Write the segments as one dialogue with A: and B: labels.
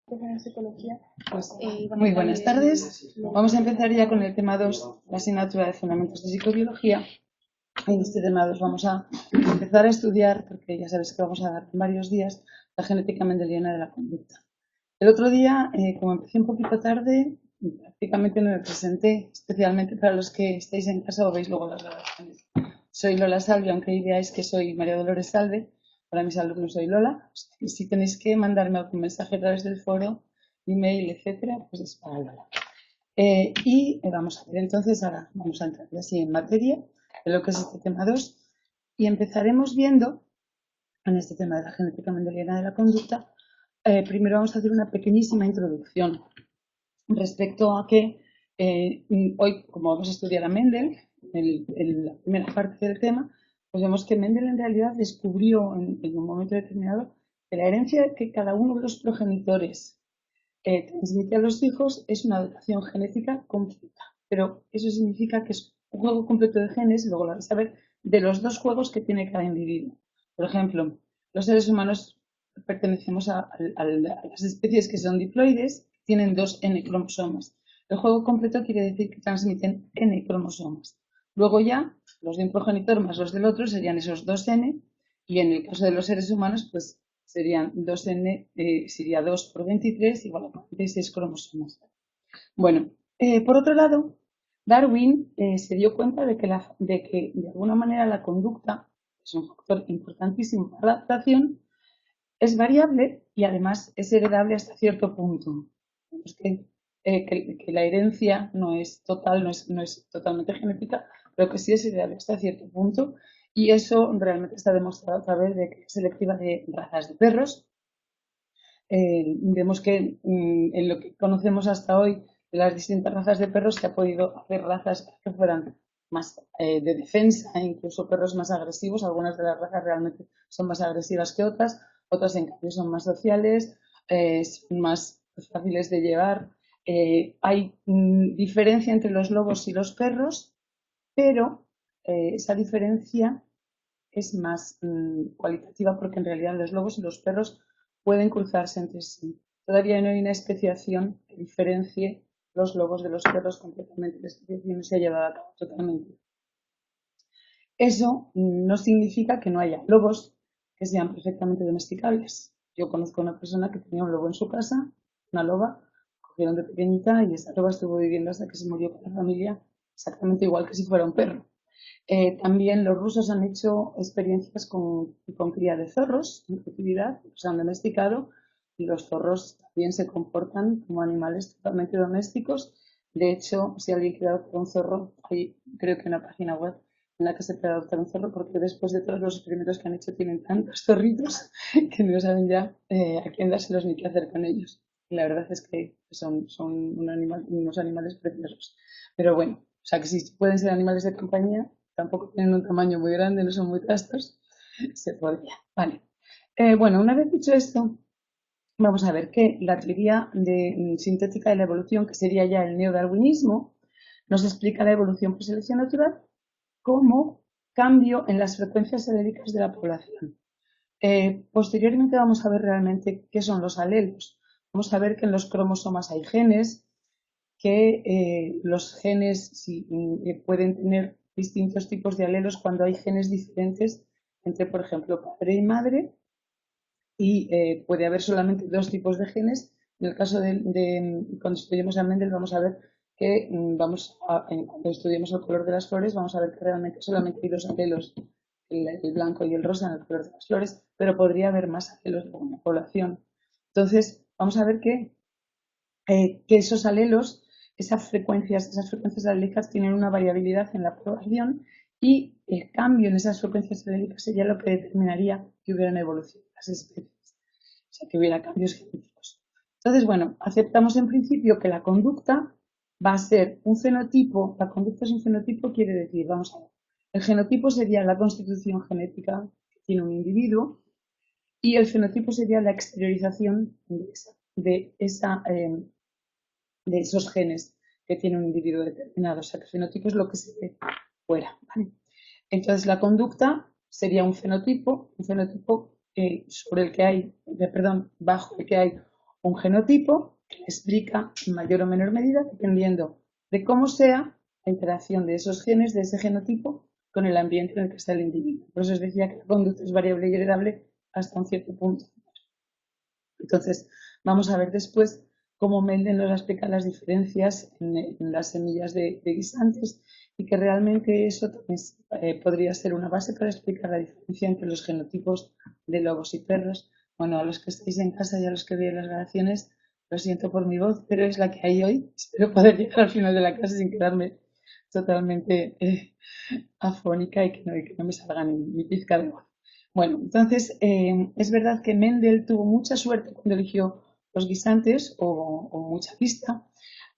A: en psicología.
B: Muy buenas tardes. Vamos a empezar ya con el tema 2, la asignatura de fundamentos de psicobiología. En este tema 2 vamos a empezar a estudiar, porque ya sabes que vamos a dar en varios días, la genética mendeliana de la conducta. El otro día, como empecé un poquito tarde, prácticamente no me presenté, especialmente para los que estáis en casa o veis luego las grabaciones. Soy Lola Salve, aunque veáis que soy María Dolores Salve. Para mis alumnos soy Lola. Y si tenéis que mandarme algún mensaje a través del foro, email, etcétera, pues es para Lola. Vamos a ver, entonces ahora vamos a entrar así en materia de lo que es este tema 2 y empezaremos viendo en este tema de la genética mendeliana de la conducta. Primero vamos a hacer una pequeñísima introducción respecto a que hoy, como vamos a estudiar a Mendel, en la primera parte del tema, pues vemos que Mendel en realidad descubrió en un momento determinado que la herencia que cada uno de los progenitores transmite a los hijos es una dotación genética completa. Pero eso significa que es un juego completo de genes, luego lo vais a ver, de los dos juegos que tiene cada individuo. Por ejemplo, los seres humanos pertenecemos a las especies que son diploides, tienen 2 N cromosomas. El juego completo quiere decir que transmiten N cromosomas. Luego ya, los de un progenitor más los del otro serían esos 2 N, y en el caso de los seres humanos, pues serían 2N, sería 2 por 23, igual a 46 cromosomas. Bueno, por otro lado, Darwin se dio cuenta de que de alguna manera la conducta, que es un factor importantísimo para la adaptación, es variable y además es heredable hasta cierto punto. Es que la herencia no es total, no es totalmente genética, pero que sí es heredable hasta cierto punto, y eso realmente está demostrado a través de que es selectiva de razas de perros. Vemos que en lo que conocemos hasta hoy de las distintas razas de perros se ha podido hacer razas que fueran más de defensa, e incluso perros más agresivos. Algunas de las razas realmente son más agresivas que otras en cambio son más sociales, son más fáciles de llevar. Hay diferencia entre los lobos y los perros, pero esa diferencia es más cualitativa, porque en realidad los lobos y los perros pueden cruzarse entre sí. Todavía no hay una especiación que diferencie los lobos de los perros completamente. La especiación no se ha llevado a cabo totalmente. Eso no significa que no haya lobos que sean perfectamente domesticables. Yo conozco a una persona que tenía un lobo en su casa, una loba, cogieron de pequeñita y esa loba estuvo viviendo hasta que se murió con la familia exactamente igual que si fuera un perro. También los rusos han hecho experiencias con cría de zorros en cautividad, los han domesticado, y los zorros también se comportan como animales totalmente domésticos. De hecho, si alguien quiere adoptar un zorro, hay creo que una página web en la que se puede adoptar un zorro, porque después de todos los experimentos que han hecho tienen tantos zorritos que no saben ya a quién dárselos ni qué hacer con ellos. Y la verdad es que son unos animales preciosos. Pero bueno, o sea que si pueden ser animales de compañía, tampoco tienen un tamaño muy grande, no son muy castos, se podría. Vale. Bueno, una vez dicho esto, vamos a ver que la teoría sintética de la evolución, que sería ya el neodarwinismo, nos explica la evolución por selección natural como cambio en las frecuencias aléricas de la población. Posteriormente vamos a ver realmente qué son los alelos. Vamos a ver que en los cromosomas hay genes, que los genes pueden tener distintos tipos de alelos cuando hay genes diferentes entre, por ejemplo, padre y madre, y puede haber solamente 2 tipos de genes. En el caso cuando estudiemos a Mendel vamos a ver que cuando estudiemos el color de las flores vamos a ver que realmente solamente hay 2 alelos, el blanco y el rosa en el color de las flores, pero podría haber más alelos en la población. Entonces vamos a ver que esos alelos, esas frecuencias alélicas tienen una variabilidad en la población, y el cambio en esas frecuencias alélicas sería lo que determinaría que hubiera una evolución de las especies, o sea, que hubiera cambios genéticos. Entonces, bueno, aceptamos en principio que la conducta va a ser un fenotipo. La conducta es un fenotipo, quiere decir, vamos a ver, el genotipo sería la constitución genética que tiene un individuo, y el fenotipo sería la exteriorización de esos genes que tiene un individuo determinado. O sea, que el fenotipo es lo que se ve fuera, ¿vale? Entonces, la conducta sería un fenotipo sobre el que hay, bajo el que hay un genotipo que explica en mayor o menor medida, dependiendo de cómo sea la interacción de esos genes, de ese genotipo, con el ambiente en el que está el individuo. Por eso os decía que la conducta es variable y heredable hasta un cierto punto. Entonces, vamos a ver después cómo Mendel nos explica las diferencias en las semillas de guisantes y que realmente eso también podría ser una base para explicar la diferencia entre los genotipos de lobos y perros. Bueno, a los que estáis en casa y a los que veis las grabaciones, lo siento por mi voz, pero es la que hay hoy. Espero poder llegar al final de la clase sin quedarme totalmente afónica y que no me salga ni pizca de voz. Bueno, entonces es verdad que Mendel tuvo mucha suerte cuando eligió los guisantes o mucha pista,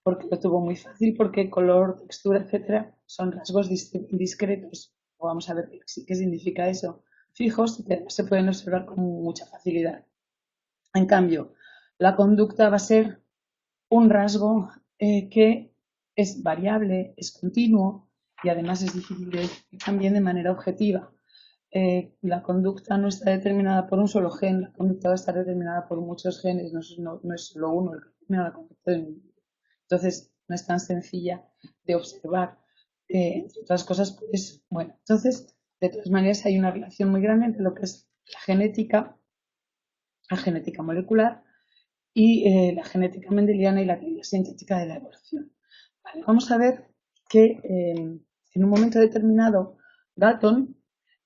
B: porque lo tuvo muy fácil, porque color, textura, etcétera, son rasgos discretos. Vamos a ver qué significa eso. Fijos, que se pueden observar con mucha facilidad. En cambio, la conducta va a ser un rasgo que es variable, es continuo y además es difícil de decir también de manera objetiva. La conducta no está determinada por un solo gen, la conducta va a estar determinada por muchos genes, no es solo uno el que determina la conducta del individuo. Entonces, no es tan sencilla de observar. Entre otras cosas, pues, bueno, entonces, de todas maneras, hay una relación muy grande entre lo que es la genética molecular y la genética mendeliana y la teoría sintética de la evolución. Vale, vamos a ver que en un momento determinado Galton,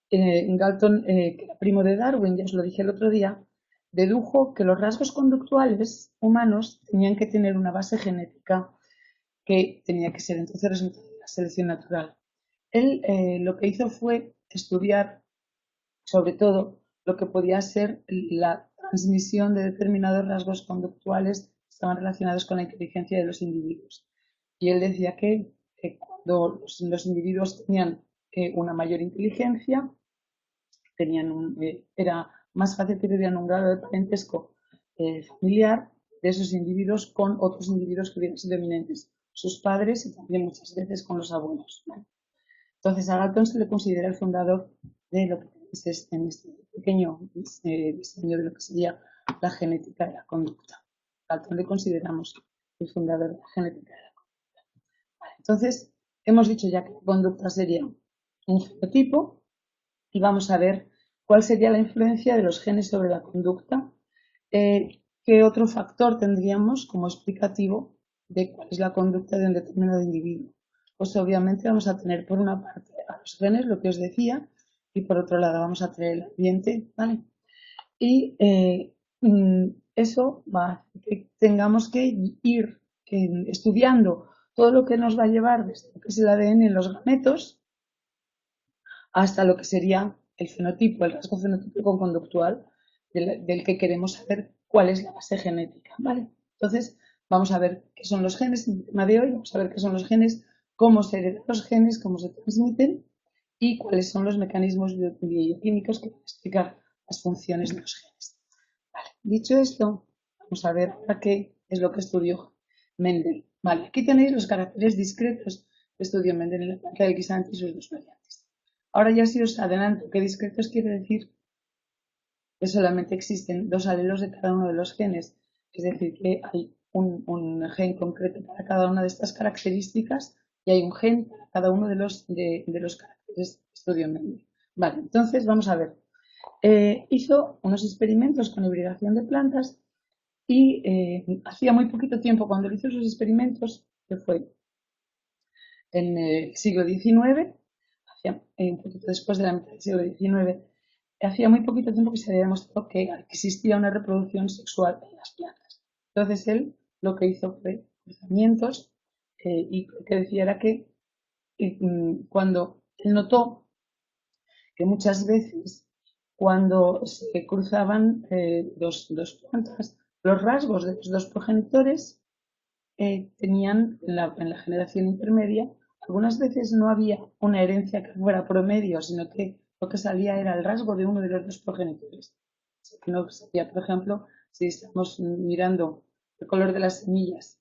B: que era primo de Darwin, ya os lo dije el otro día, dedujo que los rasgos conductuales humanos tenían que tener una base genética que tenía que ser entonces resultado de la selección natural. Él lo que hizo fue estudiar sobre todo lo que podía ser la transmisión de determinados rasgos conductuales que estaban relacionados con la inteligencia de los individuos. Y él decía que cuando los individuos tenían una mayor inteligencia, era más fácil que tuvieran un grado de parentesco familiar de esos individuos con otros individuos que hubieran sido eminentes, sus padres y también muchas veces con los abuelos, ¿no? Entonces a Galton se le considera el fundador de lo que es en este pequeño diseño de lo que sería la genética de la conducta. A Galton le consideramos el fundador de la genética de la conducta. Vale, entonces, hemos dicho ya que la conducta sería un fenotipo y vamos a ver cuál sería la influencia de los genes sobre la conducta. ¿Qué otro factor tendríamos como explicativo de cuál es la conducta de un determinado individuo? Pues obviamente vamos a tener por una parte a los genes, lo que os decía, y por otro lado vamos a tener el ambiente, ¿vale? Y eso va a hacer que tengamos que ir estudiando todo lo que nos va a llevar desde lo que es el ADN en los gametos hasta lo que sería el fenotipo, el rasgo fenotípico conductual del que queremos saber cuál es la base genética, ¿vale? Entonces, vamos a ver qué son los genes en el tema de hoy, vamos a ver qué son los genes, cómo se heredan los genes, cómo se transmiten y cuáles son los mecanismos bioquímicos que van a explicar las funciones de los genes. Vale, dicho esto, vamos a ver a qué es lo que estudió Mendel. Vale, aquí tenéis los caracteres discretos que estudió Mendel en la planta del guisante y sus dos variantes. Ahora ya sí os adelanto que discretos quiere decir que solamente existen dos alelos de cada uno de los genes, es decir, que hay un gen concreto para cada una de estas características y hay un gen para cada uno de los caracteres que estudió Mendel. Vale, entonces vamos a ver. Hizo unos experimentos con hibridación de plantas y hacía muy poquito tiempo cuando hizo sus experimentos, que fue en el siglo XIX, un poquito después de la mitad del siglo XIX, hacía muy poquito tiempo que se había demostrado que existía una reproducción sexual en las plantas. Entonces él lo que hizo fue cruzamientos y lo que decía era que cuando él notó que muchas veces cuando se cruzaban dos plantas, los rasgos de los dos progenitores tenían en la generación intermedia, algunas veces no había una herencia que fuera promedio, sino que lo que salía era el rasgo de uno de los dos progenitores. Así que no sería, por ejemplo, si estamos mirando el color de las semillas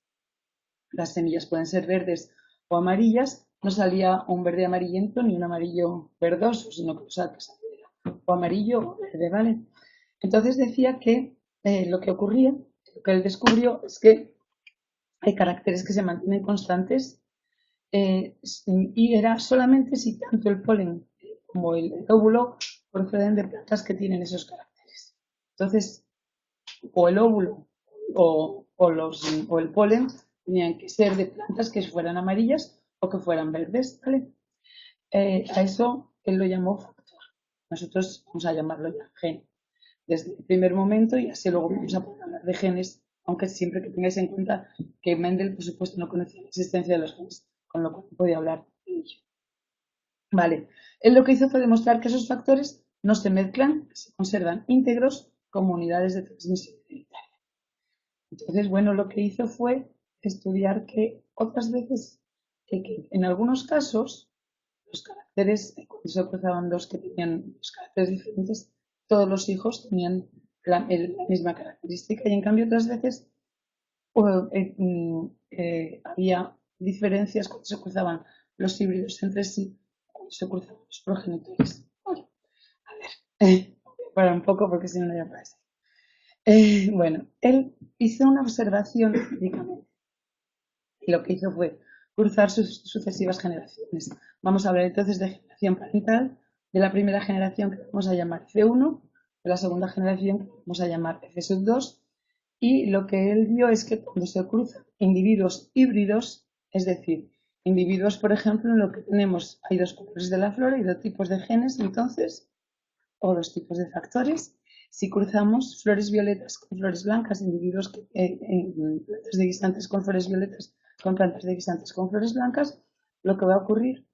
B: pueden ser verdes o amarillas, no salía un verde amarillento ni un amarillo verdoso, sino que salía o amarillo o verde, ¿vale? Entonces decía que lo que ocurría Lo que él descubrió es que hay caracteres que se mantienen constantes y era solamente si tanto el polen como el óvulo proceden de plantas que tienen esos caracteres. Entonces, o el óvulo o el polen tenían que ser de plantas que fueran amarillas o que fueran verdes, ¿vale? A eso él lo llamó factor. Nosotros vamos a llamarlo ya gen desde el primer momento y así luego vamos a poder hablar de genes, aunque siempre que tengáis en cuenta que Mendel, por supuesto, no conocía la existencia de los genes, con lo cual no podía hablar de ello. Vale, él lo que hizo fue demostrar que esos factores no se mezclan, se conservan íntegros como unidades de transmisión hereditaria. Entonces, bueno, lo que hizo fue estudiar que otras veces, que en algunos casos, los caracteres, cuando se cruzaban dos que tenían los caracteres diferentes, todos los hijos tenían la misma característica y en cambio otras veces había diferencias cuando se cruzaban los híbridos entre sí, cuando se cruzaban los progenitores. Bueno, a ver, para un poco porque si no ya parece. Bueno, él hizo una observación únicamente y lo que hizo fue cruzar sus sucesivas generaciones. Vamos a hablar entonces de generación parental, de la primera generación que vamos a llamar F1, de la segunda generación que vamos a llamar F2, y lo que él vio es que cuando se cruzan individuos híbridos, es decir, individuos, por ejemplo, en lo que tenemos, hay dos colores de la flor y dos tipos de genes, entonces, o dos tipos de factores. Si cruzamos flores violetas con flores blancas, individuos plantas de guisantes con flores violetas con plantas de guisantes con flores blancas, lo que va a ocurrir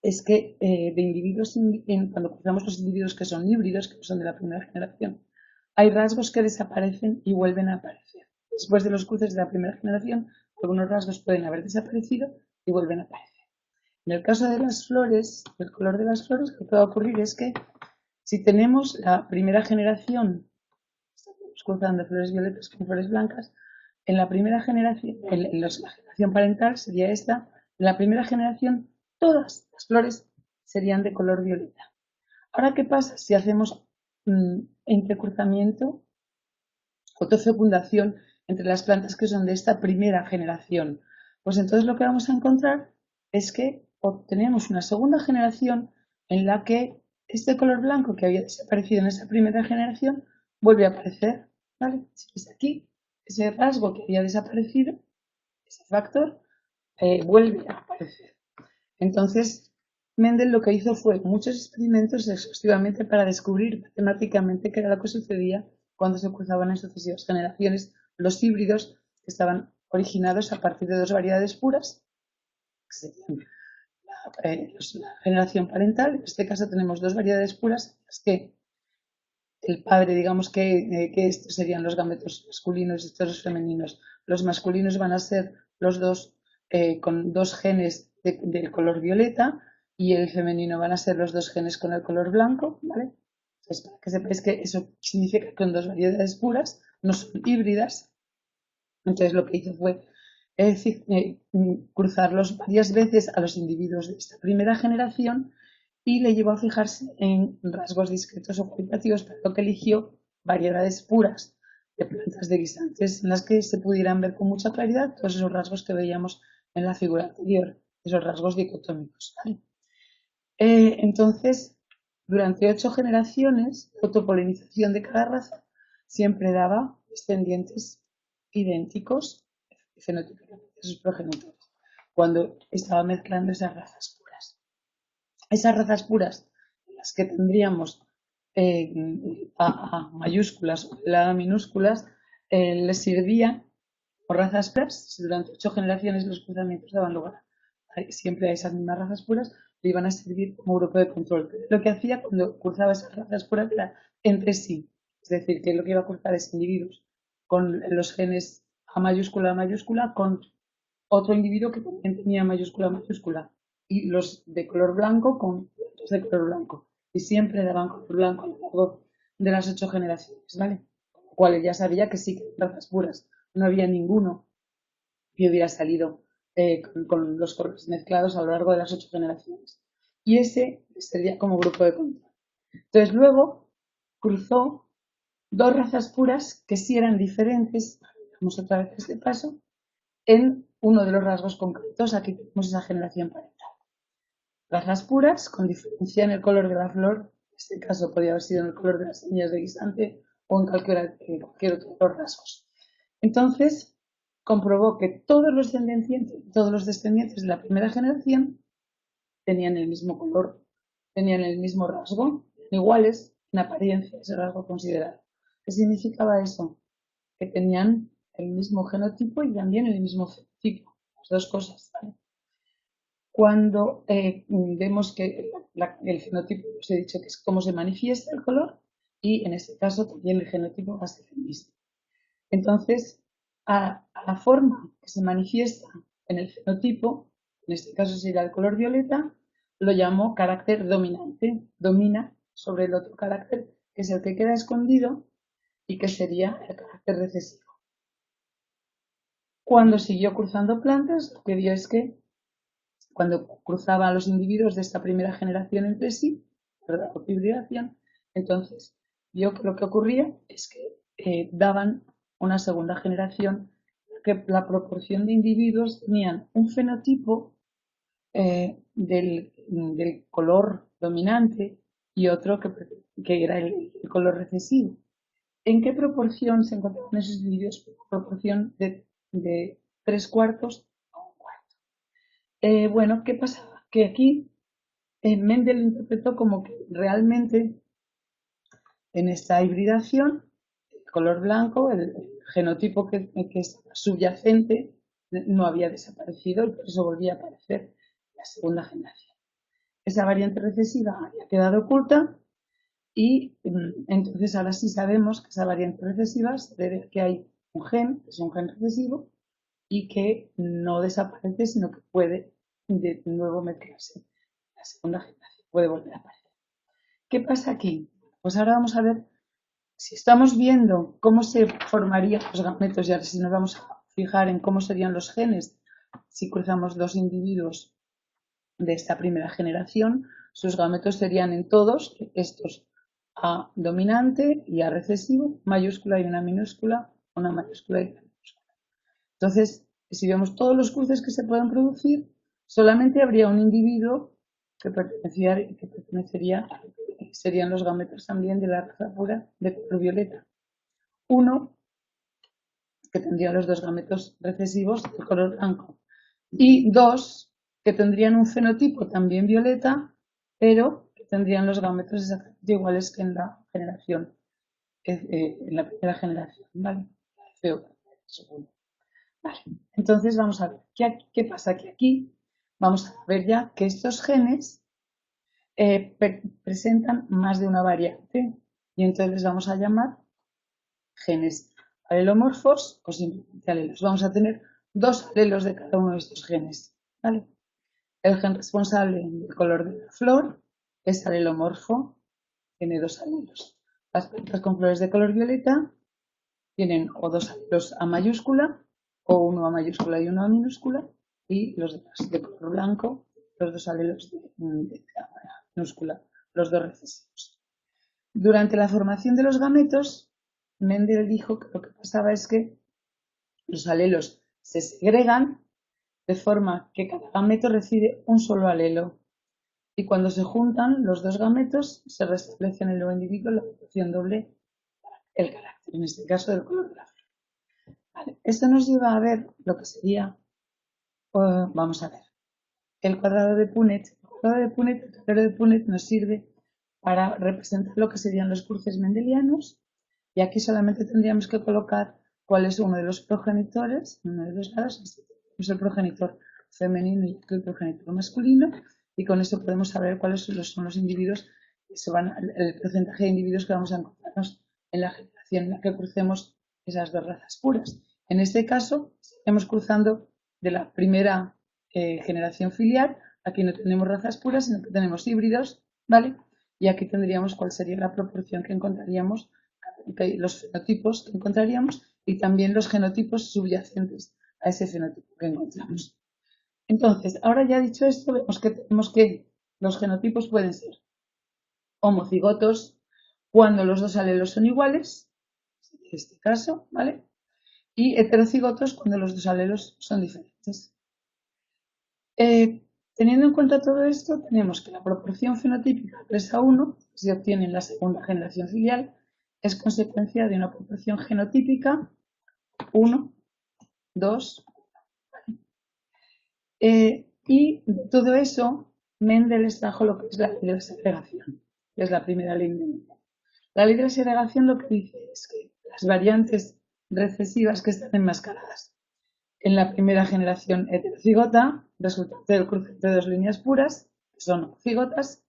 B: es que de individuos, cuando cruzamos los individuos que son híbridos, que son de la primera generación, hay rasgos que desaparecen y vuelven a aparecer. Después de los cruces de la primera generación, algunos rasgos pueden haber desaparecido y vuelven a aparecer. En el caso de las flores, el color de las flores, lo que va a ocurrir es que si tenemos la primera generación, estamos cruzando flores violetas con flores blancas, en la primera generación, la generación parental sería esta, en la primera generación todas las flores serían de color violeta. Ahora, ¿qué pasa si hacemos entrecruzamiento, autofecundación entre las plantas que son de esta primera generación? Pues entonces lo que vamos a encontrar es que obtenemos una segunda generación en la que este color blanco que había desaparecido en esa primera generación vuelve a aparecer, ¿vale? Si ves aquí, ese rasgo que había desaparecido, ese factor, vuelve a aparecer. Entonces, Mendel lo que hizo fue muchos experimentos exhaustivamente para descubrir matemáticamente qué era lo que sucedía cuando se cruzaban en sucesivas generaciones los híbridos que estaban originados a partir de dos variedades puras, que serían la generación parental. En este caso tenemos dos variedades puras, las que el padre, digamos que estos serían los gametos masculinos y estos los femeninos. Los masculinos van a ser los dos con dos genes del color violeta y el femenino van a ser los dos genes con el color blanco, ¿vale? Entonces, para que sepáis que eso significa que son dos variedades puras, no son híbridas. Entonces, lo que hizo fue cruzarlos varias veces a los individuos de esta primera generación y le llevó a fijarse en rasgos discretos o cualitativos, para lo que eligió variedades puras de plantas de guisantes en las que se pudieran ver con mucha claridad todos esos rasgos que veíamos en la figura anterior, esos rasgos dicotómicos, ¿vale? Entonces, durante 8 generaciones, la autopolinización de cada raza siempre daba descendientes idénticos fenotípicamente a sus progenitores, cuando estaba mezclando esas razas puras. Esas razas puras, en las que tendríamos A mayúsculas o la minúsculas, les servía por razas puras. Si durante 8 generaciones los cruzamientos daban lugar siempre a esas mismas razas puras, le iban a servir como grupo de control. Lo que hacía cuando cruzaba esas razas puras era entre sí, es decir, que lo que iba a cruzar es individuos con los genes A mayúscula con otro individuo que también tenía mayúscula y los de color blanco con los de color blanco y siempre daban color blanco a lo largo de las 8 generaciones, ¿vale? Con lo cual ya sabía que sí que eran razas puras, no había ninguno que hubiera salido con los colores mezclados a lo largo de las 8 generaciones. Y ese sería como grupo de control. Entonces luego cruzó dos razas puras que sí eran diferentes, vamos otra vez a este paso, en uno de los rasgos concretos. Aquí tenemos esa generación parental. Razas puras con diferencia en el color de la flor, en este caso podría haber sido en el color de las semillas de guisante o en cualquier otro de los rasgos. Entonces, comprobó que todos los descendientes de la primera generación tenían el mismo color, tenían el mismo rasgo, iguales en apariencia, ese rasgo considerado. ¿Qué significaba eso? Que tenían el mismo genotipo y también el mismo fenotipo, las dos cosas, ¿vale? Cuando vemos que el genotipo, os he dicho que es cómo se manifiesta el color, y en este caso también el genotipo va a ser el mismo. Entonces, a la forma que se manifiesta en el fenotipo, en este caso sería el color violeta, lo llamo carácter dominante, domina sobre el otro carácter, que es el que queda escondido y que sería el carácter recesivo. Cuando siguió cruzando plantas, lo que vio es que cuando cruzaban los individuos de esta primera generación entre sí, ¿verdad? Por hibridación, entonces vio que lo que ocurría es que daban una segunda generación, que la proporción de individuos tenían un fenotipo del color dominante y otro que era el color recesivo. ¿En qué proporción se encontraban esos individuos? Proporción de 3/4 a 1/4. Bueno, ¿qué pasaba? Que aquí Mendel interpretó como que realmente en esta hibridación el color blanco, el genotipo que es subyacente, no había desaparecido y por eso volvía a aparecer en la segunda generación. Esa variante recesiva había quedado oculta y entonces ahora sí sabemos que esa variante recesiva se debe a que hay un gen, que es un gen recesivo, y que no desaparece, sino que puede de nuevo mezclarse en la segunda generación, puede volver a aparecer. ¿Qué pasa aquí? Pues ahora vamos a ver, si estamos viendo cómo se formarían los gametos, y ahora si nos vamos a fijar en cómo serían los genes si cruzamos dos individuos de esta primera generación, sus gametos serían en todos estos A dominante y A recesivo, mayúscula y una minúscula, una mayúscula y una minúscula. Entonces, si vemos todos los cruces que se pueden producir, solamente habría un individuo que pertenecería, serían los gametos también de la raza pura de color violeta. Uno que tendría los dos gametos recesivos de color blanco y dos que tendrían un fenotipo también violeta, pero que tendrían los gametos exactamente iguales que en la generación, en la primera generación, ¿vale? Vale. Entonces vamos a ver, ¿qué pasa? Que aquí vamos a ver ya que estos genes presentan más de una variante y entonces les vamos a llamar genes alelomorfos o simplemente alelos. Vamos a tener dos alelos de cada uno de estos genes, ¿vale? El gen responsable del color de la flor es alelomorfo, tiene dos alelos. Las plantas con flores de color violeta tienen o dos alelos A mayúscula, o uno A mayúscula y uno A minúscula, y los demás de color blanco, los dos alelos de A minúscula, los dos recesivos. Durante la formación de los gametos, Mendel dijo que lo que pasaba es que los alelos se segregan de forma que cada gameto recibe un solo alelo. Y cuando se juntan los dos gametos, se restablece en el nuevo individuo la proporción doble, el carácter, en este caso del color de la flor. Vale. Esto nos lleva a ver lo que sería, vamos a ver, el cuadrado de Punnett. El tablero de Punnett nos sirve para representar lo que serían los cruces mendelianos, y aquí solamente tendríamos que colocar cuál es uno de los progenitores, uno de los lados, es el progenitor femenino y el progenitor masculino, y con esto podemos saber cuáles son los individuos que el porcentaje de individuos que vamos a encontrarnos en la generación en la que crucemos esas dos razas puras. En este caso, estamos cruzando de la primera generación filial. Aquí no tenemos razas puras, sino que tenemos híbridos, ¿vale? Y aquí tendríamos cuál sería la proporción que encontraríamos, los fenotipos que encontraríamos y también los genotipos subyacentes a ese fenotipo que encontramos. Entonces, ahora ya dicho esto, vemos que los genotipos pueden ser homocigotos cuando los dos alelos son iguales, este caso, ¿vale? Y heterocigotos cuando los dos alelos son diferentes. Teniendo en cuenta todo esto, tenemos que la proporción fenotípica 3:1, que se obtiene en la segunda generación filial, es consecuencia de una proporción genotípica 1, 2. Y de todo eso, Mendel extrajo lo que es la ley de la segregación, que es la primera ley de Mendel. La ley de la segregación lo que dice es que las variantes recesivas que están enmascaradas en la primera generación heterocigota, resultante del cruce entre dos líneas puras, que son cigotas,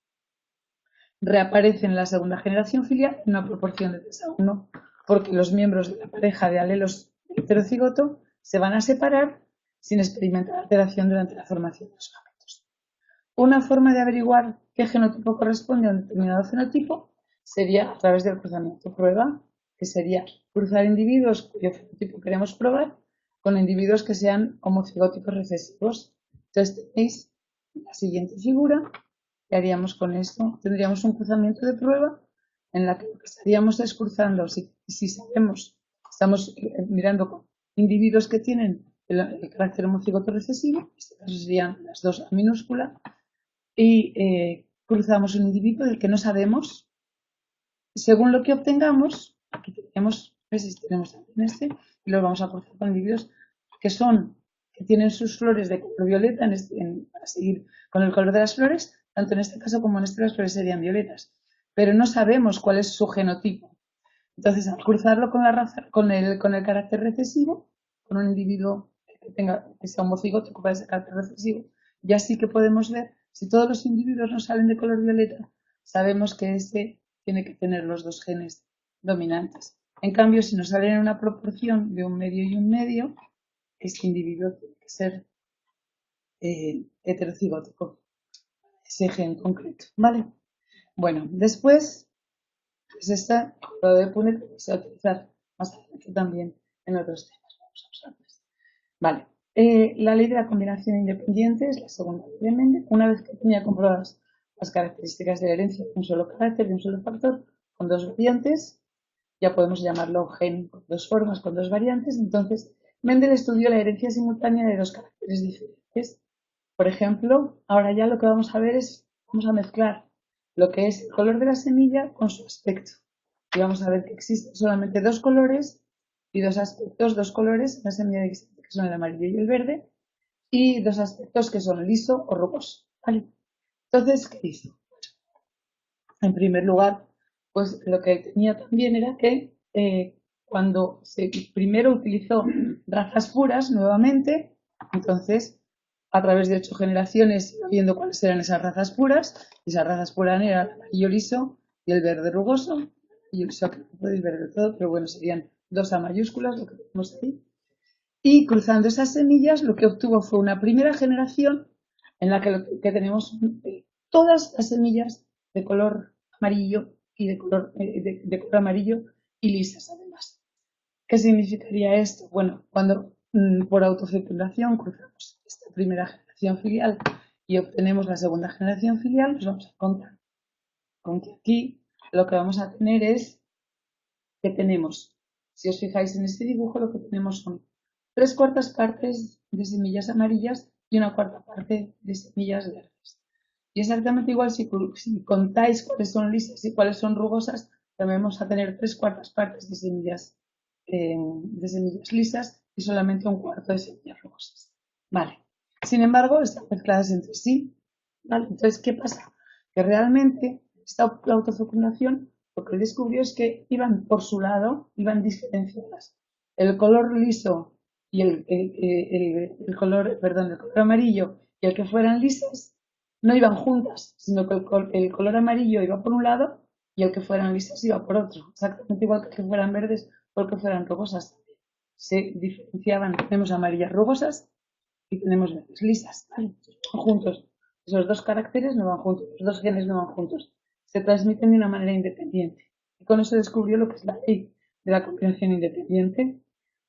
B: reaparecen en la segunda generación filial en una proporción de 3:1, porque los miembros de la pareja de alelos del heterocigoto se van a separar sin experimentar alteración durante la formación de los gametos. Una forma de averiguar qué genotipo corresponde a un determinado fenotipo sería a través del cruzamiento prueba, que sería cruzar individuos cuyo fenotipo queremos probar con individuos que sean homocigóticos recesivos. Entonces tenéis la siguiente figura. ¿Qué haríamos con esto? Tendríamos un cruzamiento de prueba en la que lo que estaríamos es cruzando, si sabemos, estamos mirando individuos que tienen el carácter homocigoto recesivo, en este caso serían las dos A minúscula, y cruzamos un individuo del que no sabemos. Según lo que obtengamos, aquí tenemos también este, y los vamos a cruzar con individuos que tienen sus flores de color violeta, a seguir con el color de las flores, tanto en este caso como en este las flores serían violetas, pero no sabemos cuál es su genotipo. Entonces, al cruzarlo con la raza, con el carácter recesivo, con un individuo que sea homocigótico para ese carácter recesivo, ya sí que podemos ver, si todos los individuos nos salen de color violeta, sabemos que ese tiene que tener los dos genes dominantes. En cambio, si nos salen en una proporción de un medio y un medio, este individuo tiene que ser heterocigótico, ese gen concreto, ¿vale? Bueno, después, pues esta prueba de Punnett se va a utilizar más adelante también en otros temas. Vamos a usarlas. Vale. La ley de la combinación independiente es la segunda ley de Mendel. Una vez que tenía comprobadas las características de la herencia de un solo carácter, de un solo factor, con dos variantes, ya podemos llamarlo gen con dos formas, con dos variantes. Entonces, Mendel estudió la herencia simultánea de dos caracteres diferentes. Por ejemplo, ahora ya lo que vamos a ver es, vamos a mezclar lo que es el color de la semilla con su aspecto. Y vamos a ver que existen solamente dos colores y dos aspectos, dos colores en la semilla que son el amarillo y el verde, y dos aspectos que son liso o rugoso. ¿Vale? Entonces, ¿qué hizo? En primer lugar, pues lo que tenía también era que cuando primero utilizó razas puras nuevamente, entonces a través de 8 generaciones viendo cuáles eran esas razas puras, y esas razas puras eran el amarillo liso y el verde rugoso, y liso que no podéis ver del todo, pero bueno, serían dos A mayúsculas, lo que tenemos ahí. Y cruzando esas semillas, lo que obtuvo fue una primera generación en la que tenemos todas las semillas de color amarillo y de color amarillo y lisas además. ¿Qué significaría esto? Bueno, cuando por autofecundación cruzamos esta primera generación filial y obtenemos la segunda generación filial, nos vamos a encontrar con que aquí lo que vamos a tener es que tenemos, si os fijáis en este dibujo, lo que tenemos son 3/4 partes de semillas amarillas y 1/4 parte de semillas verdes. Y exactamente igual si contáis cuáles son lisas y cuáles son rugosas, también vamos a tener 3/4 partes de semillas lisas y solamente 1/4 de semillas rugosas. Vale. Sin embargo, están mezcladas entre sí. ¿Vale? Entonces, ¿qué pasa? Que realmente esta autofecundación lo que descubrió es que iban por su lado, iban diferenciadas. El color liso y el color amarillo y el que fueran lisas no iban juntas, sino que el color amarillo iba por un lado y el que fueran lisas iba por otro. Exactamente igual que fueran verdes o que fueran rugosas. Se diferenciaban, tenemos amarillas rugosas y tenemos verdes lisas, ¿vale? Juntos. Esos dos caracteres no van juntos, los dos genes no van juntos. Se transmiten de una manera independiente. Y con eso se descubrió lo que es la ley de la combinación independiente.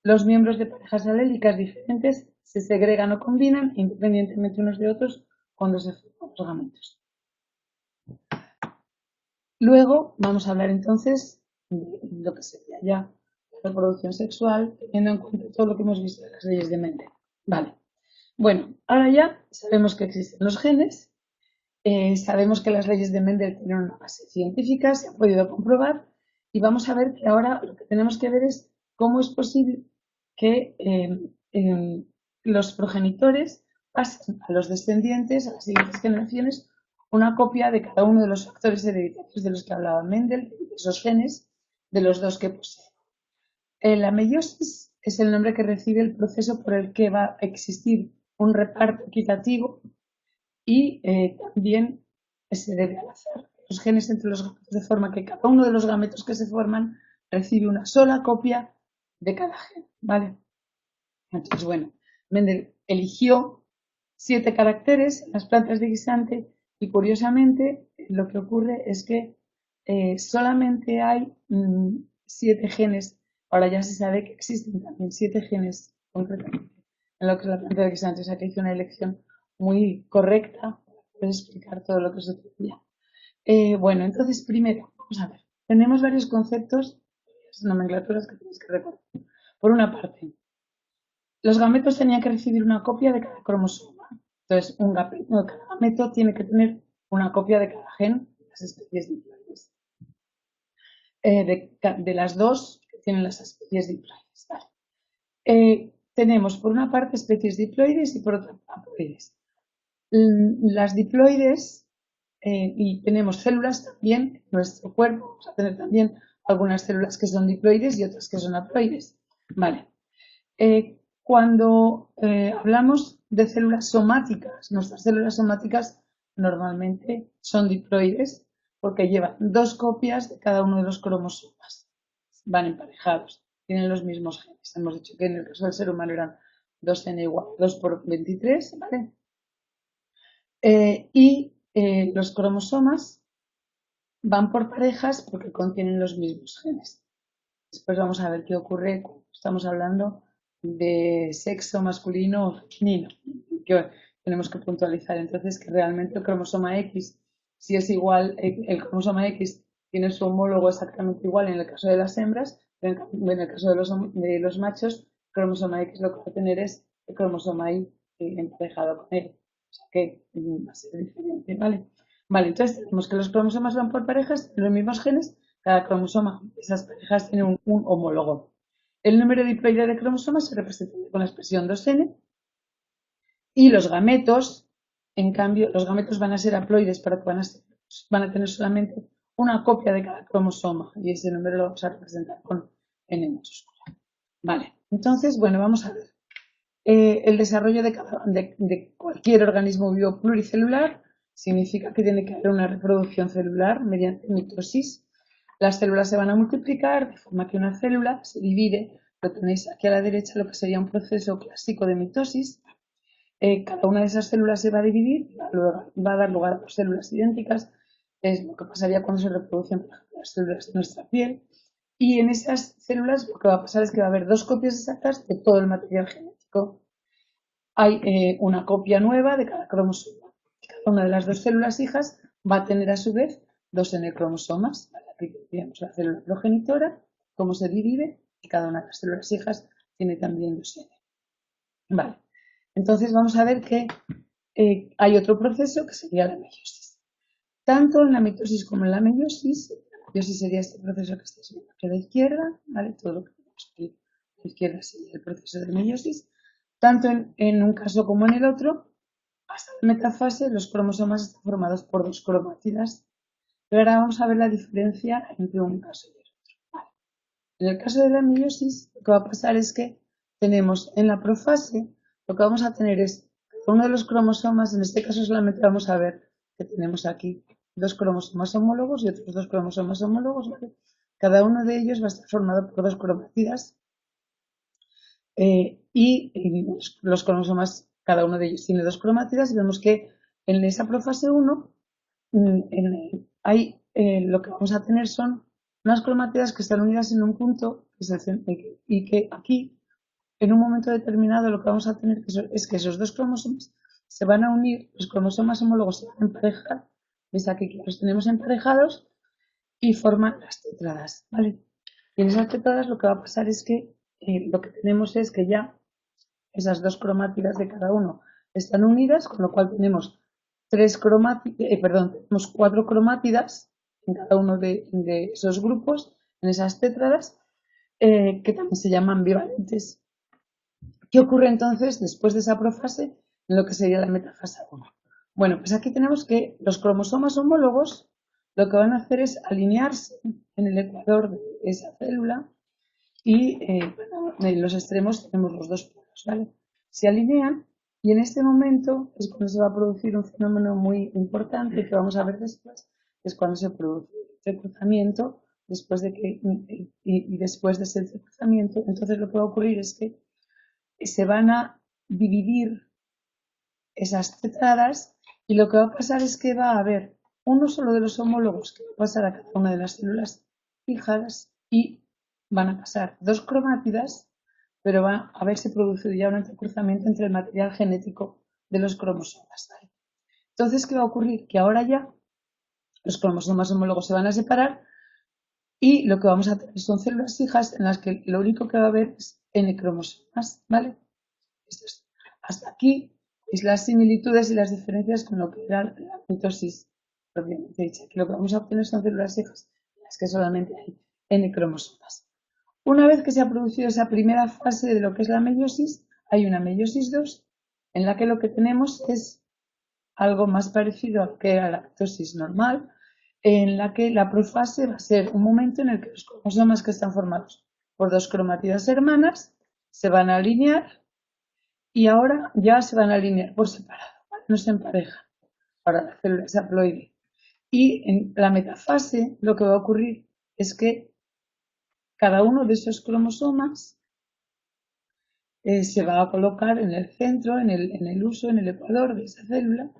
B: Los miembros de parejas alélicas diferentes se segregan o combinan independientemente unos de otros cuando se forman los gametos. Luego vamos a hablar entonces de lo que sería ya reproducción sexual, teniendo en cuenta todo lo que hemos visto de las leyes de Mendel. Vale. Bueno, ahora ya sabemos que existen los genes, sabemos que las leyes de Mendel tienen una base científica, se ha podido comprobar, y vamos a ver que ahora lo que tenemos que ver es cómo es posible que los progenitores pasen a los descendientes, a las siguientes generaciones, una copia de cada uno de los factores hereditarios de los que hablaba Mendel, de esos genes, de los dos que poseen. La meiosis es el nombre que recibe el proceso por el que va a existir un reparto equitativo y también se debe al azar los genes entre los gametos, de forma que cada uno de los gametos que se forman recibe una sola copia de cada gen, ¿vale? Entonces, bueno, Mendel eligió 7 caracteres en las plantas de guisante y curiosamente lo que ocurre es que solamente hay 7 genes. Ahora ya se sabe que existen también 7 genes concretamente en lo que es la planta de guisante, o sea que hizo una elección muy correcta para explicar todo lo que sucedía. Bueno, entonces primero, vamos a ver, tenemos varios conceptos, nomenclaturas que tenéis que recordar. Por una parte, los gametos tenían que recibir una copia de cada cromosoma. Entonces, cada gameto tiene que tener una copia de cada gen de las especies diploides. De las dos que tienen las especies diploides. Vale. Tenemos por una parte especies diploides y por otra haploides. Las diploides, y tenemos células también en nuestro cuerpo, vamos a tener también algunas células que son diploides y otras que son haploides. Vale. Cuando hablamos de células somáticas, nuestras células somáticas normalmente son diploides porque llevan 2 copias de cada uno de los cromosomas. Van emparejados, tienen los mismos genes. Hemos dicho que en el caso del ser humano eran 2n igual 2 por 23, ¿vale? Los cromosomas van por parejas porque contienen los mismos genes. Después vamos a ver qué ocurre cuando estamos hablando de sexo masculino o femenino, que tenemos que puntualizar entonces que realmente el cromosoma X, si es igual, el cromosoma X tiene su homólogo exactamente igual en el caso de las hembras, pero en el caso de los machos, el cromosoma X lo que va a tener es el cromosoma Y emparejado con él, o sea que va a ser diferente, ¿vale? Vale, entonces tenemos que los cromosomas van por parejas, los mismos genes, cada cromosoma, esas parejas tienen un homólogo. El número diploide de cromosomas se representa con la expresión 2n y los gametos, en cambio, los gametos van a ser haploides, pero van a tener solamente una copia de cada cromosoma y ese número lo vamos a representar con n mayúscula. Vale, entonces, bueno, vamos a ver. El desarrollo de cualquier organismo vivo pluricelular significa que tiene que haber una reproducción celular mediante mitosis. Las células se van a multiplicar de forma que una célula se divide. Lo tenéis aquí a la derecha, lo que sería un proceso clásico de mitosis. Cada una de esas células se va a dividir, va a dar lugar a 2 células idénticas. Es lo que pasaría cuando se reproducen las células de nuestra piel. Y en esas células lo que va a pasar es que va a haber 2 copias exactas de todo el material genético. Hay una copia nueva de cada cromosoma. Cada una de las 2 células hijas va a tener a su vez 2 n cromosomas. Aquí tenemos la célula progenitora, cómo se divide, y cada una de las células hijas tiene también 2 n. Vale. Entonces vamos a ver que hay otro proceso que sería la meiosis. Tanto en la mitosis como en la meiosis sería este proceso que estáis viendo aquí a la izquierda, ¿vale? Todo lo que tenemos aquí a la izquierda sería el proceso de meiosis. Tanto en un caso como en el otro, hasta la metafase, los cromosomas están formados por 2 cromátidas. Pero ahora vamos a ver la diferencia entre un caso y el otro. Vale. En el caso de la meiosis, lo que va a pasar es que tenemos en la profase, lo que vamos a tener es uno de los cromosomas, en este caso solamente vamos a ver que tenemos aquí 2 cromosomas homólogos y otros 2 cromosomas homólogos, ¿vale? Cada uno de ellos va a estar formado por 2 cromátidas y los cromosomas, cada uno de ellos tiene 2 cromátidas y vemos que en esa profase 1 lo que vamos a tener son unas cromátidas que están unidas en un punto y que aquí, en un momento determinado, lo que vamos a tener es que esos 2 cromosomas se van a unir, los cromosomas homólogos se van a emparejar, ves aquí que los tenemos emparejados y forman las tetradas, ¿vale? Y en esas tetradas lo que va a pasar es que lo que tenemos es que ya esas dos cromátidas de cada uno están unidas, con lo cual tenemos tenemos 4 cromátidas en cada uno de esos grupos, en esas tétradas, que también se llaman bivalentes. ¿Qué ocurre entonces después de esa profase en lo que sería la metafase 1? Bueno, pues aquí tenemos que los cromosomas homólogos lo que van a hacer es alinearse en el ecuador de esa célula y en los extremos tenemos los dos polos, ¿vale? Se alinean y en este momento es cuando se va a producir un fenómeno muy importante que vamos a ver después, que es cuando se produce el cruzamiento, después de que, y después de ese cruzamiento, entonces lo que va a ocurrir es que se van a dividir esas tetradas y lo que va a pasar es que va a haber uno solo de los homólogos que va a pasar a cada una de las células fijadas y van a pasar dos cromátidas, pero va a haberse producido ya un entrecruzamiento entre el material genético de los cromosomas, ¿vale? Entonces, ¿qué va a ocurrir? Que ahora ya los cromosomas homólogos se van a separar y lo que vamos a tener son células hijas en las que lo único que va a haber es N cromosomas, ¿vale? Hasta aquí es las similitudes y las diferencias con lo que era la mitosis propiamente dicha. Que lo que vamos a obtener son células hijas en las que solamente hay N cromosomas. Una vez que se ha producido esa primera fase de lo que es la meiosis, hay una meiosis 2 en la que lo que tenemos es algo más parecido a lo que era la mitosis normal, en la que la profase va a ser un momento en el que los cromosomas que están formados por dos cromátidas hermanas se van a alinear y ahora ya se van a alinear por separado, ¿vale? No se emparejan para la célula es haploide. Y en la metafase lo que va a ocurrir es que cada uno de esos cromosomas se va a colocar en el centro, en el uso, en el ecuador de esa célula,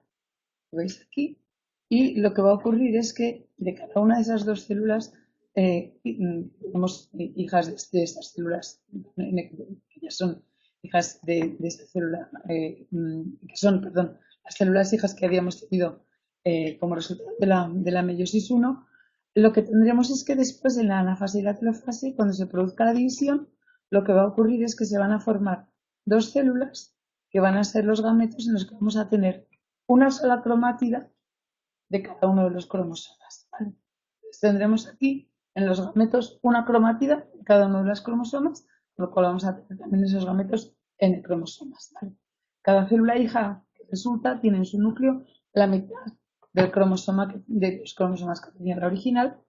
B: lo veis aquí, y lo que va a ocurrir es que de cada una de esas dos células tenemos hijas de estas células, que ya son hijas de esta célula, que son, perdón, las células hijas que habíamos tenido como resultado de la meiosis 1, lo que tendremos es que después en la anafase y la telofase, cuando se produzca la división, lo que va a ocurrir es que se van a formar dos células que van a ser los gametos en los que vamos a tener una sola cromátida de cada uno de los cromosomas, ¿vale? Entonces tendremos aquí en los gametos una cromátida de cada uno de los cromosomas, por lo cual vamos a tener también esos gametos N cromosomas, ¿vale? Cada célula hija que resulta tiene en su núcleo la mitad del cromosoma de los cromosomas que tenía la original,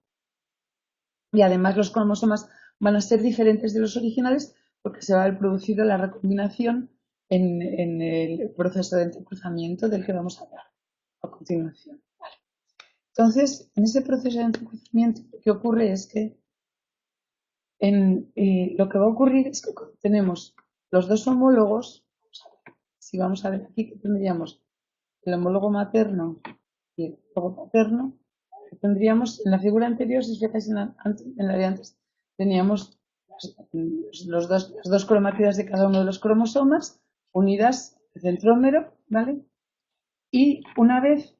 B: y además los cromosomas van a ser diferentes de los originales porque se va a haber producido la recombinación en el proceso de entrecruzamiento del que vamos a hablar a continuación. Vale. Entonces, en ese proceso de entrecruzamiento, lo que ocurre es que lo que va a ocurrir es que tenemos los dos homólogos, si vamos a ver aquí que tendríamos el homólogo materno y el homólogo paterno, que tendríamos en la figura anterior, si os fijáis en la de antes, teníamos las dos cromátidas de cada uno de los cromosomas unidas al centrómero, ¿vale? Y una vez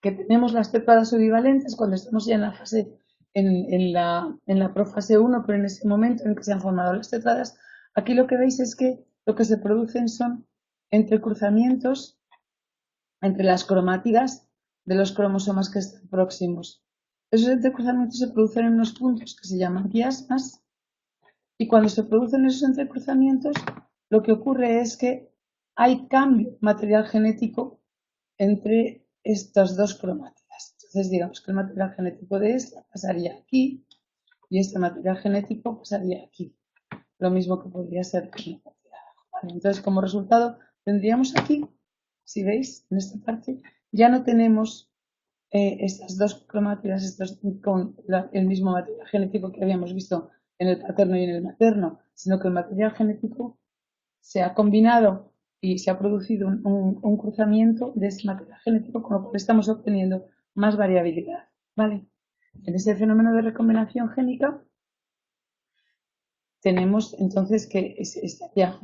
B: que tenemos las tetradas bivalentes, cuando estamos ya en la fase, en la profase 1, pero en ese momento en que se han formado las tetradas, aquí lo que veis es que lo que se producen son entrecruzamientos entre las cromátidas de los cromosomas que están próximos. Esos entrecruzamientos se producen en unos puntos que se llaman quiasmas, y cuando se producen esos entrecruzamientos, lo que ocurre es que hay cambio material genético entre estas dos cromátidas. Entonces, digamos que el material genético de esta pasaría aquí y este material genético pasaría aquí. Lo mismo que podría ser con la parte de abajo. Vale, entonces, como resultado, tendríamos aquí, si veis, en esta parte, ya no tenemos estas dos cromátidas con el mismo material genético que habíamos visto en el paterno y en el materno, sino que el material genético se ha combinado y se ha producido un cruzamiento de ese material genético, con lo cual estamos obteniendo más variabilidad, ¿vale? En ese fenómeno de recombinación génica tenemos entonces que ya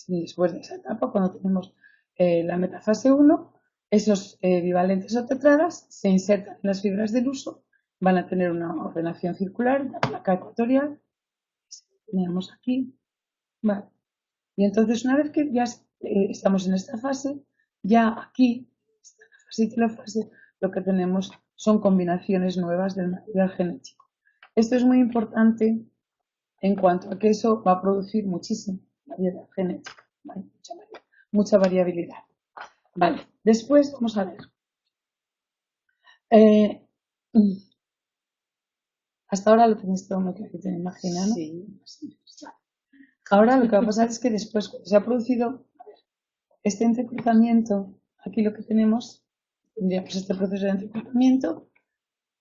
B: después de esa etapa, cuando tenemos la metafase 1, esos bivalentes o tetradas se insertan en las fibras del uso, van a tener una ordenación circular, la placa ecuatorial, teníamos aquí, vale. Y entonces una vez que ya estamos en esta fase, ya aquí, esta fase y telofase, lo que tenemos son combinaciones nuevas del material genético. Esto es muy importante en cuanto a que eso va a producir muchísima variedad genética, ¿vale? Mucha variabilidad. Vale, después vamos a ver. Hasta ahora lo tenéis todo muy clarito, me imagino, ¿no?
A: Sí.
B: Ahora lo que va a pasar es que después, cuando se ha producido este entrecruzamiento, aquí lo que tenemos, tendríamos este proceso de entrecruzamiento,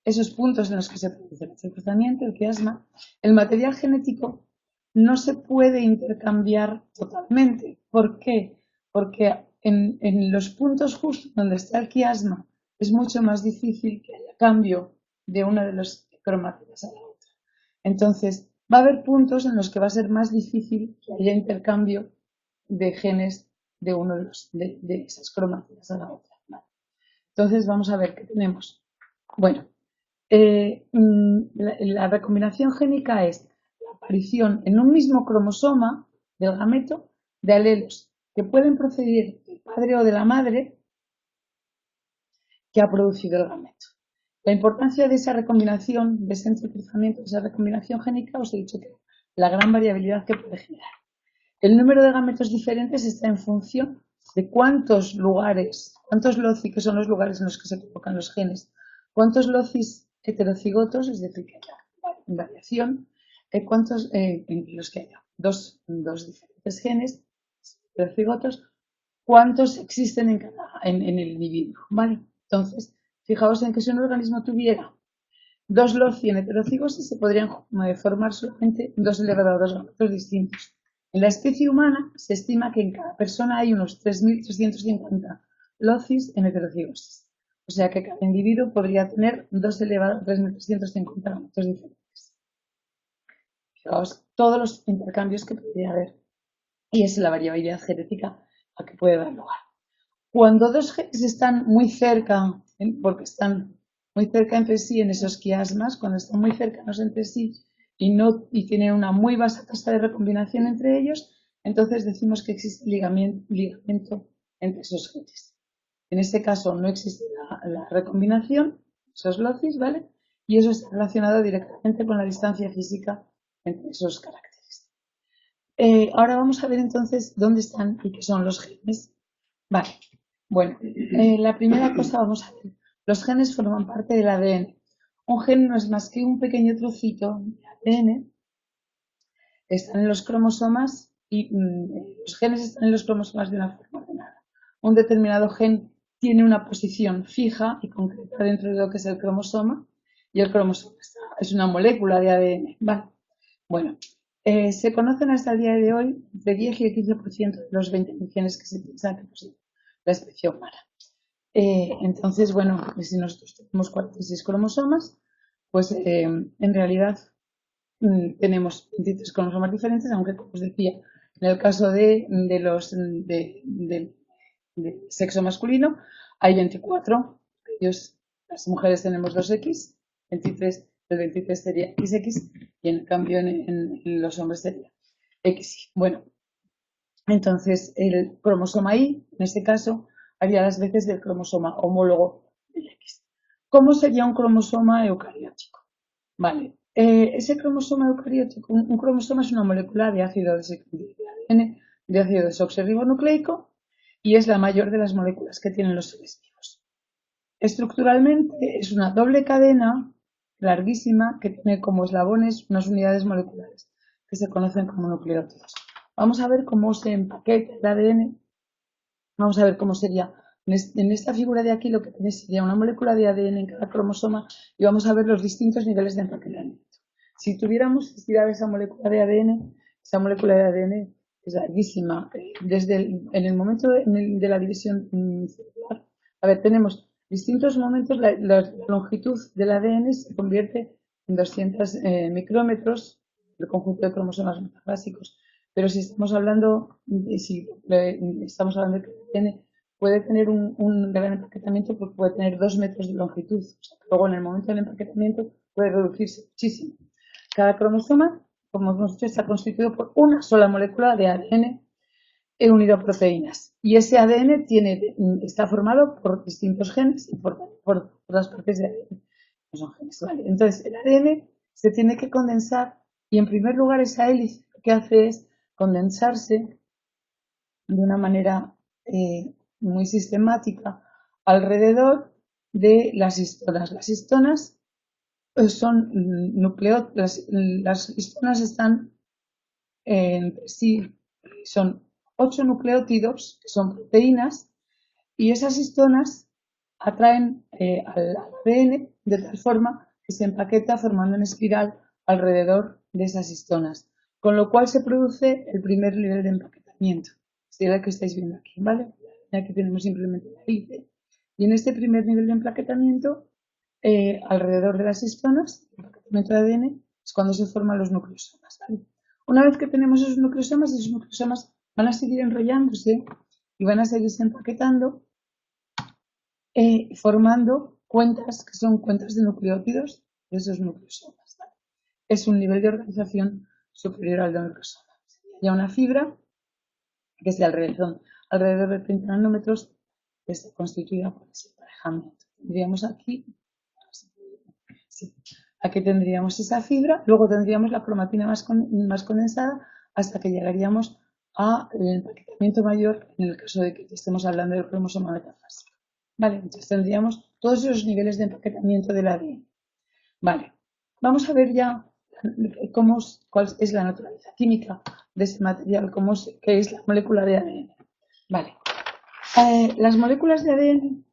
B: esos puntos en los que se produce el entrecruzamiento, el quiasma, el material genético no se puede intercambiar totalmente. ¿Por qué? Porque en los puntos justos donde está el quiasma es mucho más difícil que haya cambio de una de las cromátidas a la otra. Entonces, va a haber puntos en los que va a ser más difícil que haya intercambio de genes de uno de esas cromátidas a la otra. ¿Vale? Entonces, vamos a ver qué tenemos. Bueno, la recombinación génica es la aparición en un mismo cromosoma del gameto de alelos que pueden proceder del padre o de la madre que ha producido el gameto. La importancia de esa recombinación, de ese entrecruzamiento, de esa recombinación génica, os he dicho que la gran variabilidad que puede generar. El número de gametos diferentes está en función de cuántos lugares, cuántos loci, que son los lugares en los que se colocan los genes, cuántos locis heterocigotos, es decir, que haya variación, cuántos en los que haya dos diferentes genes heterocigotos, cuántos existen en el individuo, ¿vale? Entonces, fijaos en que si un organismo tuviera dos loci en heterocigosis, se podrían formar solamente 2 elevado a 2 gametos distintos. En la especie humana se estima que en cada persona hay unos 3.350 locis en heterocigosis. O sea que cada individuo podría tener 2 elevado a 3.350 gametos diferentes. Fijaos todos los intercambios que podría haber. Y es la variabilidad genética a que puede dar lugar. Cuando dos genes están muy cerca, porque están muy cerca entre sí en esos quiasmas, cuando están muy cercanos entre sí y tienen una muy baja tasa de recombinación entre ellos, entonces decimos que existe ligamento entre esos genes. En este caso no existe la recombinación, esos locis, ¿vale? Y eso está relacionado directamente con la distancia física entre esos caracteres. Ahora vamos a ver entonces dónde están y qué son los genes. Vale. Bueno, la primera cosa vamos a ver. Los genes forman parte del ADN. Un gen no es más que un pequeño trocito de ADN. Están en los cromosomas y los genes están en los cromosomas de una forma ordenada. Un determinado gen tiene una posición fija y concreta dentro de lo que es el cromosoma y el cromosoma es una molécula de ADN. Vale. Bueno, se conocen hasta el día de hoy entre 10 y el 15% de los 20 genes que se piensa que posee la especie humana. Entonces, bueno, si nosotros tenemos 46 cromosomas, pues en realidad tenemos 23 cromosomas diferentes, aunque como os decía, en el caso de sexo masculino hay 24, las mujeres tenemos 2X, 23, el 23 sería XX y en cambio en los hombres sería XY. Bueno, entonces el cromosoma Y, en este caso, haría las veces del cromosoma homólogo del X. ¿Cómo sería un cromosoma eucariótico? Vale, ese cromosoma eucariótico, un cromosoma es una molécula de ácido de ácido desoxirribonucleico y es la mayor de las moléculas que tienen los seres vivos. Estructuralmente es una doble cadena larguísima que tiene como eslabones unas unidades moleculares que se conocen como nucleótidos. Vamos a ver cómo se empaqueta el ADN. Vamos a ver cómo sería. En esta figura de aquí lo que tenéis sería una molécula de ADN en cada cromosoma y vamos a ver los distintos niveles de empaquetamiento. Si tuviéramos que estirar esa molécula de ADN es larguísima. En el momento de la división celular, a ver, tenemos distintos momentos, la longitud del ADN se convierte en 200 micrómetros, el conjunto de cromosomas más básicos. Pero si estamos hablando, estamos hablando de que puede tener un gran empaquetamiento porque puede tener 2 metros de longitud. O sea, luego en el momento del empaquetamiento puede reducirse muchísimo. Cada cromosoma como hemos dicho, está constituido por una sola molécula de ADN unido a proteínas. Y ese ADN está formado por distintos genes y por las partes de ADN. No son genes, ¿vale? Entonces, el ADN se tiene que condensar y, en primer lugar, esa hélice lo que hace es condensarse de una manera muy sistemática alrededor de las histonas. Las histonas son las histonas están entre sí, son 8 nucleótidos, que son proteínas, y esas histonas atraen al ADN de tal forma que se empaqueta formando una espiral alrededor de esas histonas, con lo cual se produce el primer nivel de empaquetamiento, que es el que estáis viendo aquí, ¿vale? Aquí tenemos simplemente la hélice. Y en este primer nivel de empaquetamiento, alrededor de las histonas, el empaquetamiento de ADN, es cuando se forman los nucleosomas, ¿vale? Una vez que tenemos esos nucleosomas van a seguir enrollándose y van a seguirse empaquetando, formando cuentas que son cuentas de nucleótidos de esos nucleosomas, ¿vale? Es un nivel de organización superior al de nucleosoma. Y una fibra que es de alrededor de 30 nanómetros, que está constituida por ese emparejamiento. Tendríamos aquí, sí, aquí tendríamos esa fibra, luego tendríamos la cromatina más condensada hasta que llegaríamos al empaquetamiento mayor en el caso de que estemos hablando del cromosoma metafásico. Vale, entonces tendríamos todos esos niveles de empaquetamiento del ADN. Vale, vamos a ver ya cuál es la naturaleza química de ese material, qué es la molécula de ADN. Vale, las moléculas de ADN,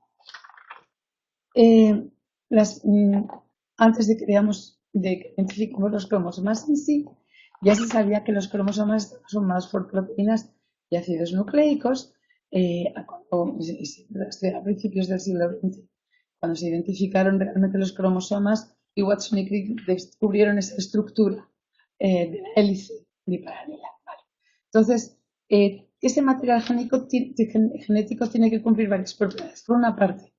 B: antes de que identifiquemos los cromosomas en sí, ya se sabía que los cromosomas son formados por proteínas y ácidos nucleicos. A principios del siglo XX, cuando se identificaron realmente los cromosomas, y Watson y Crick descubrieron esa estructura de la hélice biparalela. ¿Vale? Entonces, ese material genético tiene que cumplir varias propiedades. Por una parte,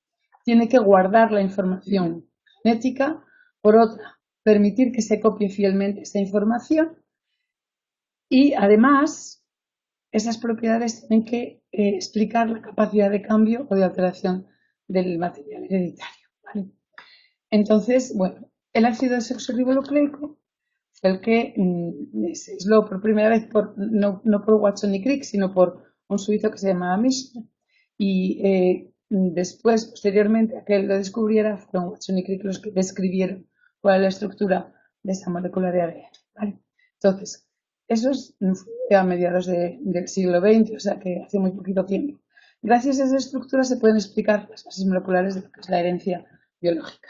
B: tiene que guardar la información genética. Por otra, permitir que se copie fielmente esa información. Y además, esas propiedades tienen que explicar la capacidad de cambio o de alteración del material hereditario, ¿vale? Entonces, bueno, el ácido desoxirribonucleico fue el que se aisló por primera vez, no por Watson y Crick, sino por un suizo que se llamaba Mischner. Y después, posteriormente, a que él lo descubriera, fueron Watson y Crick los que describieron cuál es la estructura de esa molécula de ADN, ¿vale? Entonces, eso es a mediados del siglo XX, o sea que hace muy poquito tiempo. Gracias a esa estructura se pueden explicar las bases moleculares de lo que es la herencia biológica.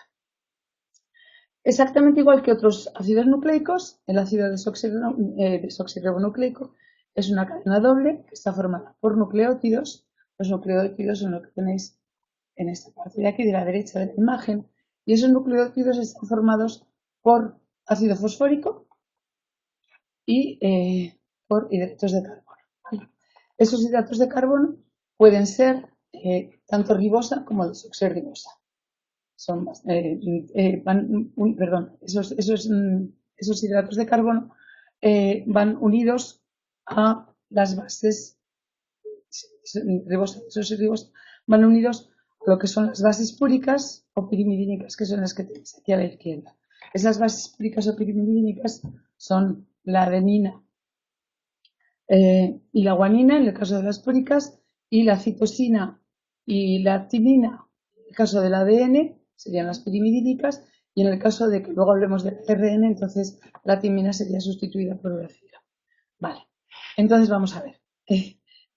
B: Exactamente igual que otros ácidos nucleicos, el ácido desoxirribonucleico es una cadena doble que está formada por nucleótidos. Los nucleótidos son lo que tenéis en esta parte de aquí, de la derecha de la imagen, y esos nucleótidos están formados por ácido fosfórico y por hidratos de carbono. Esos hidratos de carbono pueden ser tanto ribosa como desoxirribosa. Esos hidratos de carbono van unidos a las bases van unidos a lo que son las bases púricas o pirimidínicas, que son las que tenéis aquí a la izquierda. Esas bases púricas o pirimidínicas son la adenina y la guanina, en el caso de las púricas, y la citosina y la timina, en el caso del ADN, serían las pirimidínicas, y en el caso de que luego hablemos del ARN, entonces la timina sería sustituida por uracilo. Vale, entonces vamos a ver.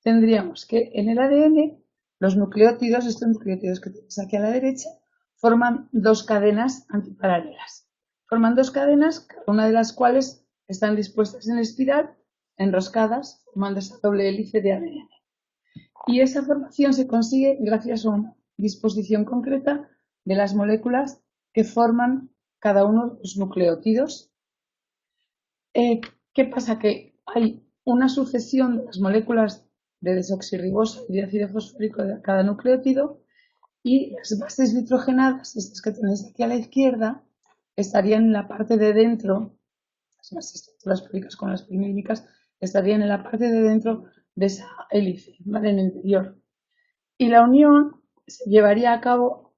B: Tendríamos que en el ADN los nucleótidos, estos nucleótidos que tenéis aquí a la derecha, forman dos cadenas antiparalelas. Forman dos cadenas, cada una de las cuales están dispuestas en espiral, enroscadas, formando esa doble hélice de ADN. Y esa formación se consigue gracias a una disposición concreta de las moléculas que forman cada uno de los nucleótidos. ¿Qué pasa? Que hay una sucesión de las moléculas de desoxirribosa y de ácido fosfórico de cada nucleótido, y las bases nitrogenadas, estas que tenéis aquí a la izquierda, estarían en la parte de dentro, las estructuras púricas con las pirimídicas estarían en la parte de dentro de esa hélice, ¿vale? En el interior. Y la unión se llevaría a cabo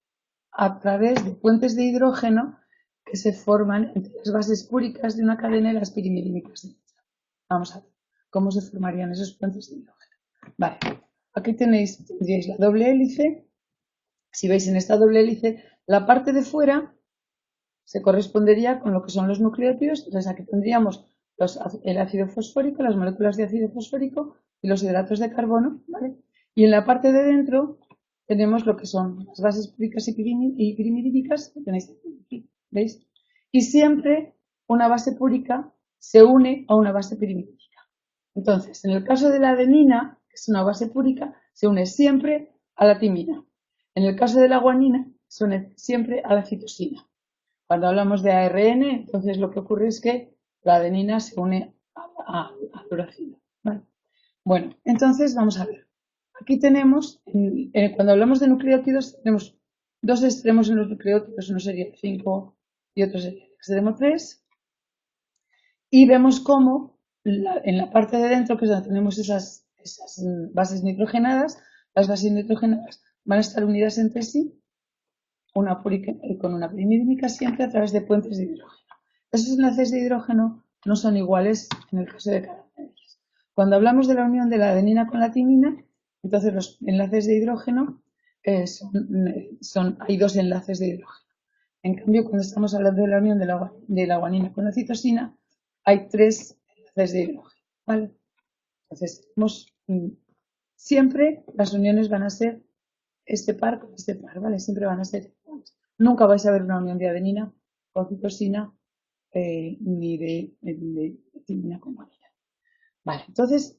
B: a través de puentes de hidrógeno que se forman entre las bases púricas de una cadena y las pirimidínicas. Vamos a ver cómo se formarían esos puentes de hidrógeno. Vale, aquí tendríais la doble hélice. Si veis en esta doble hélice, la parte de fuera se correspondería con lo que son los nucleótidos. Entonces aquí tendríamos el ácido fosfórico, las moléculas de ácido fosfórico y los hidratos de carbono, ¿vale? Y en la parte de dentro tenemos lo que son las bases púricas y pirimidínicas, que tenéis aquí, ¿veis? Y siempre una base púrica se une a una base pirimidínica. Entonces, en el caso de la adenina, que es una base púrica, se une siempre a la timina. En el caso de la guanina, se une siempre a la citosina. Cuando hablamos de ARN, entonces lo que ocurre es que la adenina se une a uracilo, ¿vale? Bueno, entonces vamos a ver. Aquí tenemos, cuando hablamos de nucleótidos, tenemos dos extremos en los nucleótidos, uno sería el 5 y otro sería el extremo 3. Y vemos cómo en la parte de dentro, que es donde tenemos esas bases nitrogenadas, las bases nitrogenadas van a estar unidas entre sí, una púrica con una pirimidínica siempre a través de puentes de hidrógeno. Esos enlaces de hidrógeno no son iguales en el caso de cada una de ellas. Cuando hablamos de la unión de la adenina con la timina, entonces los enlaces de hidrógeno hay dos enlaces de hidrógeno. En cambio, cuando estamos hablando de la unión de la guanina con la citosina, hay tres enlaces de hidrógeno, ¿vale? Entonces, siempre las uniones van a ser este par con este par, ¿vale? Siempre van a ser iguales. Nunca vais a ver una unión de adenina con citosina ni de timina con guanina. Vale, entonces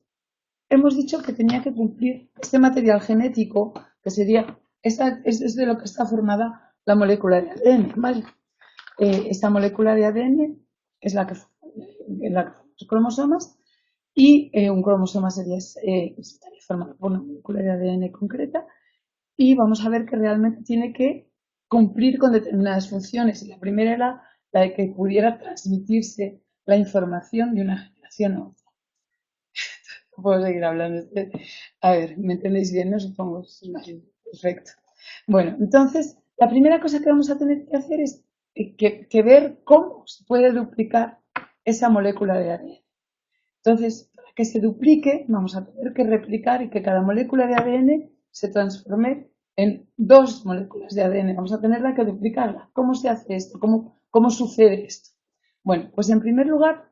B: hemos dicho que tenía que cumplir este material genético, que sería, es de lo que está formada la molécula de ADN, ¿vale? Esta molécula de ADN es la que forma los cromosomas y un cromosoma estaría formado por una molécula de ADN concreta y vamos a ver que realmente tiene que cumplir con determinadas funciones. Y la primera era la de que pudiera transmitirse la información de una generación a otra. No puedo seguir hablando. A ver, ¿me entendéis bien? No supongo. Perfecto. Bueno, entonces, la primera cosa que vamos a tener que hacer es que ver cómo se puede duplicar esa molécula de ADN. Entonces, para que se duplique, vamos a tener que replicar y que cada molécula de ADN se transforme en dos moléculas de ADN. Vamos a tenerla que duplicarla. ¿Cómo se hace esto? ¿Cómo sucede esto? Bueno, pues en primer lugar,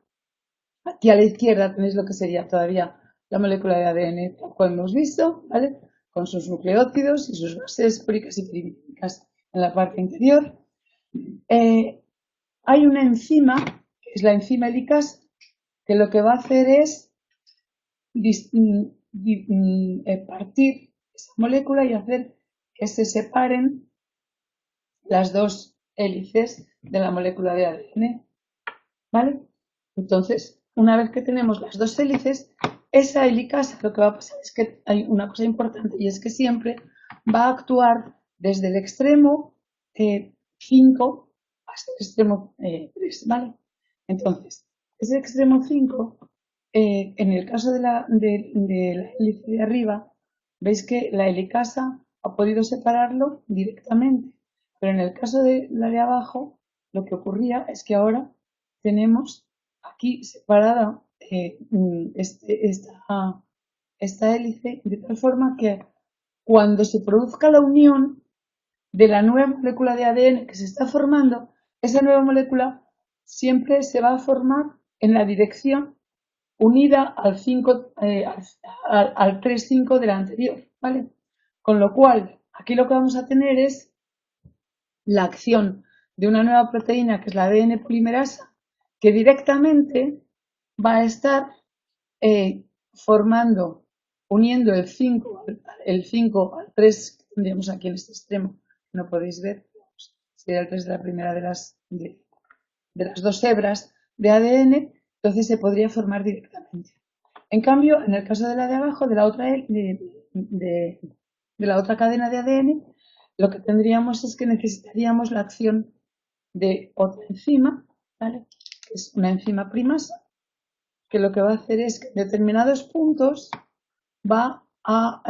B: aquí a la izquierda tenéis lo que sería todavía la molécula de ADN, tal cual hemos visto, ¿vale? Con sus nucleótidos y sus bases púricas y pirimídicas en la parte interior. Hay una enzima, que es la enzima helicasa, que lo que va a hacer es partir esa molécula y hacer que se separen las dos hélices de la molécula de ADN, ¿vale? Entonces, una vez que tenemos las dos hélices, esa helicasa lo que va a pasar es que hay una cosa importante y es que siempre va a actuar desde el extremo 5 hasta el extremo 3, ¿vale? Entonces, ese extremo 5, en el caso de la hélice de arriba, veis que la helicasa ha podido separarlo directamente, pero en el caso de la de abajo, lo que ocurría es que ahora tenemos aquí separada esta hélice de tal forma que cuando se produzca la unión de la nueva molécula de ADN que se está formando, esa nueva molécula siempre se va a formar en la dirección unida al 3,5 de la anterior, ¿vale? Con lo cual, aquí lo que vamos a tener es la acción de una nueva proteína que es la ADN polimerasa, que directamente va a estar uniendo el 5 al 3 que tendríamos aquí en este extremo, no podéis ver, sería el 3 de la primera de las dos hebras de ADN, entonces se podría formar directamente. En cambio, en el caso de la de abajo, de la otra cadena de ADN, lo que tendríamos es que necesitaríamos la acción de otra enzima, ¿vale? que es una enzima primasa, que lo que va a hacer es que en determinados puntos va a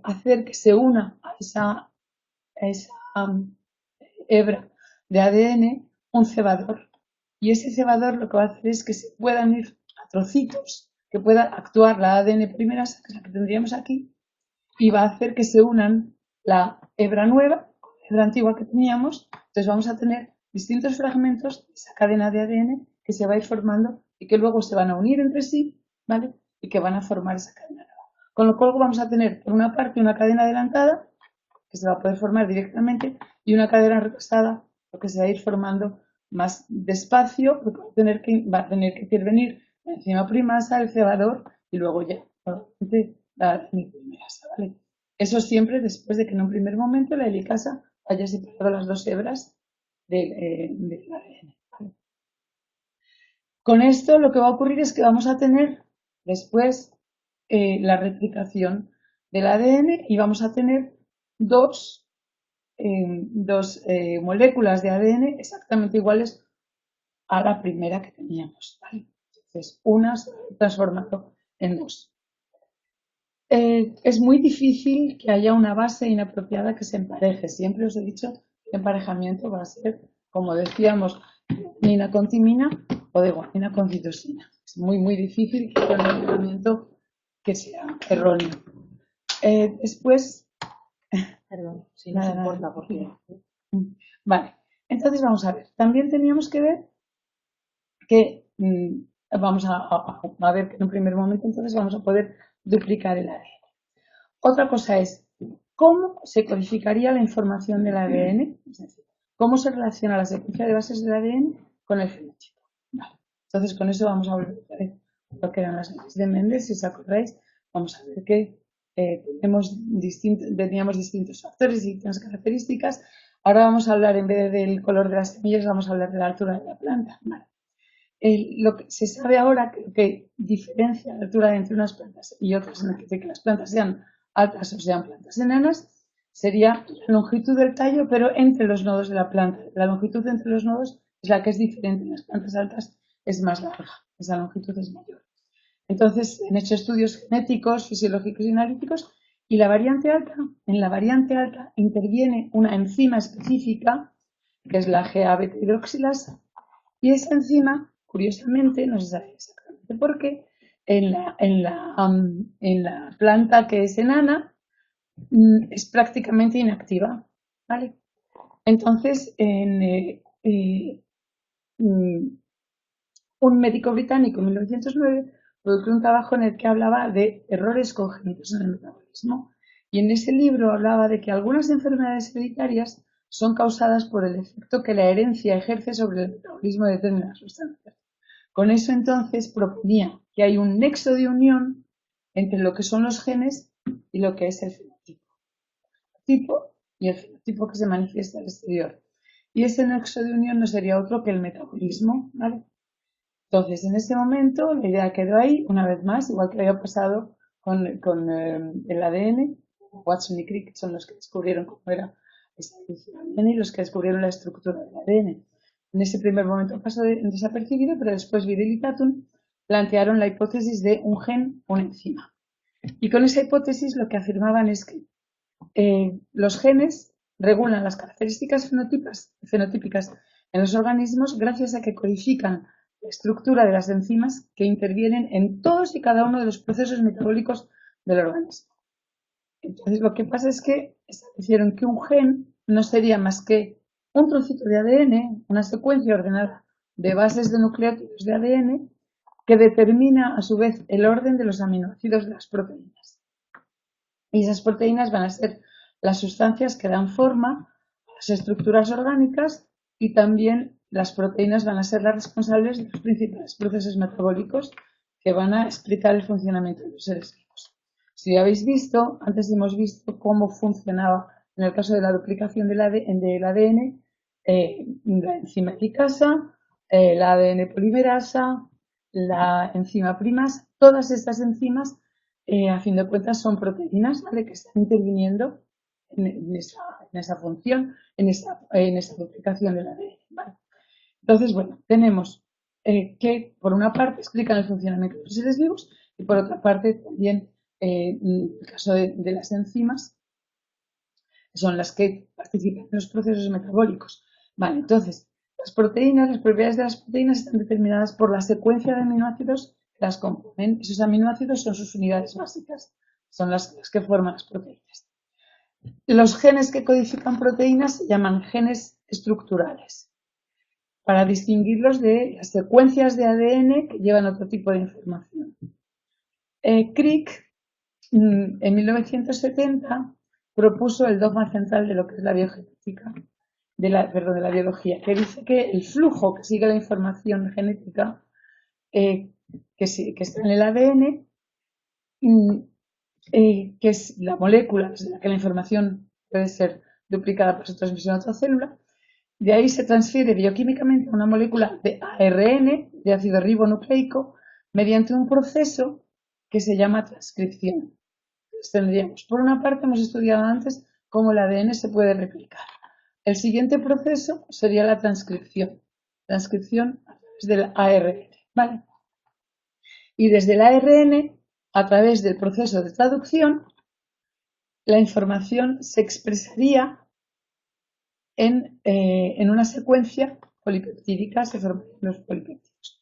B: hacer que se una a esa hebra de ADN un cebador. Y ese cebador lo que va a hacer es que se puedan ir a trocitos, que pueda actuar la ADN primerasa, que es la que tendríamos aquí, y va a hacer que se unan la hebra nueva con la hebra antigua que teníamos. Entonces vamos a tener distintos fragmentos de esa cadena de ADN que se va a ir formando y que luego se van a unir entre sí, ¿vale? Y que van a formar esa cadena nueva. Con lo cual vamos a tener, por una parte, una cadena adelantada, que se va a poder formar directamente, y una cadena retrasada, lo que se va a ir formando más despacio, porque va a tener que intervenir la enzima primasa, el cebador, y luego ya, probablemente, la ADN polimerasa, ¿vale? Eso siempre después de que en un primer momento la helicasa haya separado las dos hebras del ADN, ¿vale? Con esto lo que va a ocurrir es que vamos a tener después la replicación del ADN y vamos a tener dos moléculas de ADN exactamente iguales a la primera que teníamos, ¿vale? Entonces, una se ha transformado en dos. Es muy difícil que haya una base inapropiada que se empareje. Siempre os he dicho que el emparejamiento va a ser, como decíamos, guanina con timina o de guanina con citosina. Es muy, muy difícil que haya un emparejamiento que sea erróneo. Después,
A: perdón, si no se importa, porque...
B: Vale, entonces vamos a ver. También teníamos que ver que vamos a ver que en un primer momento entonces vamos a poder duplicar el ADN. Otra cosa es cómo se codificaría la información del ADN, es decir, cómo se relaciona la secuencia de bases del ADN con el fenotipo. Vale. Entonces con eso vamos a volver a ver lo que eran las leyes de Mendel, si os acordáis, vamos a ver que teníamos distintos factores, distintas características. Ahora vamos a hablar, en vez del color de las semillas, vamos a hablar de la altura de la planta. Vale. Lo que se sabe ahora que diferencia la altura entre unas plantas y otras, de que las plantas sean altas o sean plantas enanas, sería la longitud del tallo, pero entre los nodos de la planta. La longitud entre los nodos es la que es diferente. En las plantas altas es más larga, esa longitud es mayor. Entonces, han hecho estudios genéticos, fisiológicos y analíticos, y en la variante alta interviene una enzima específica, que es la GABT hidroxilasa, y esa enzima, curiosamente, no se sabe exactamente por qué, en la planta que es enana es prácticamente inactiva, ¿vale? Entonces, un médico británico en 1909 publicó un trabajo en el que hablaba de errores congénitos en el metabolismo, y en ese libro hablaba de que algunas enfermedades hereditarias son causadas por el efecto que la herencia ejerce sobre el metabolismo de determinadas sustancias. Con eso entonces proponía que hay un nexo de unión entre lo que son los genes y lo que es el fenotipo y el fenotipo que se manifiesta al exterior. Y ese nexo de unión no sería otro que el metabolismo, ¿vale? Entonces, en ese momento, la idea quedó ahí, una vez más, igual que había pasado con el ADN. Watson y Crick son los que descubrieron cómo era esa ADN y los que descubrieron la estructura del ADN. En ese primer momento pasó desapercibido, pero después Vidal y Tatum plantearon la hipótesis de un gen, una enzima. Y con esa hipótesis lo que afirmaban es que los genes regulan las características fenotípicas en los organismos gracias a que codifican la estructura de las enzimas que intervienen en todos y cada uno de los procesos metabólicos del organismo. Entonces lo que pasa es que establecieron que un gen no sería más que un trocito de ADN, una secuencia ordenada de bases de nucleótidos de ADN que determina a su vez el orden de los aminoácidos de las proteínas. Y esas proteínas van a ser las sustancias que dan forma a las estructuras orgánicas, y también las proteínas van a ser las responsables de los principales procesos metabólicos que van a explicar el funcionamiento de los seres vivos. Si habéis visto, antes hemos visto cómo funcionaba en el caso de la duplicación del ADN, la enzima helicasa, la ADN polimerasa, la enzima primasa. Todas estas enzimas, a fin de cuentas, son proteínas, ¿vale?, que están interviniendo en esa función, en esa duplicación del ADN, ¿vale? Entonces, bueno, tenemos que por una parte explican el funcionamiento de los seres vivos y por otra parte también en el caso de las enzimas son las que participan en los procesos metabólicos. Vale, entonces, las propiedades de las proteínas están determinadas por la secuencia de aminoácidos que las componen. Esos aminoácidos son sus unidades básicas, son las que forman las proteínas. Los genes que codifican proteínas se llaman genes estructurales, para distinguirlos de las secuencias de ADN que llevan otro tipo de información. Crick, en 1970, propuso el dogma central de lo que es la biogenética, de la biología, que dice que el flujo que sigue la información genética que está en el ADN, que es la molécula en la que la información puede ser duplicada por su transmisión a otra célula, de ahí se transfiere bioquímicamente a una molécula de ARN, de ácido ribonucleico, mediante un proceso que se llama transcripción. Entonces tendríamos, por una parte, hemos estudiado antes cómo el ADN se puede replicar. El siguiente proceso sería la transcripción a través del ARN, ¿vale? Y desde el ARN, a través del proceso de traducción, la información se expresaría en una secuencia polipeptídica, se forman los polipéptidos.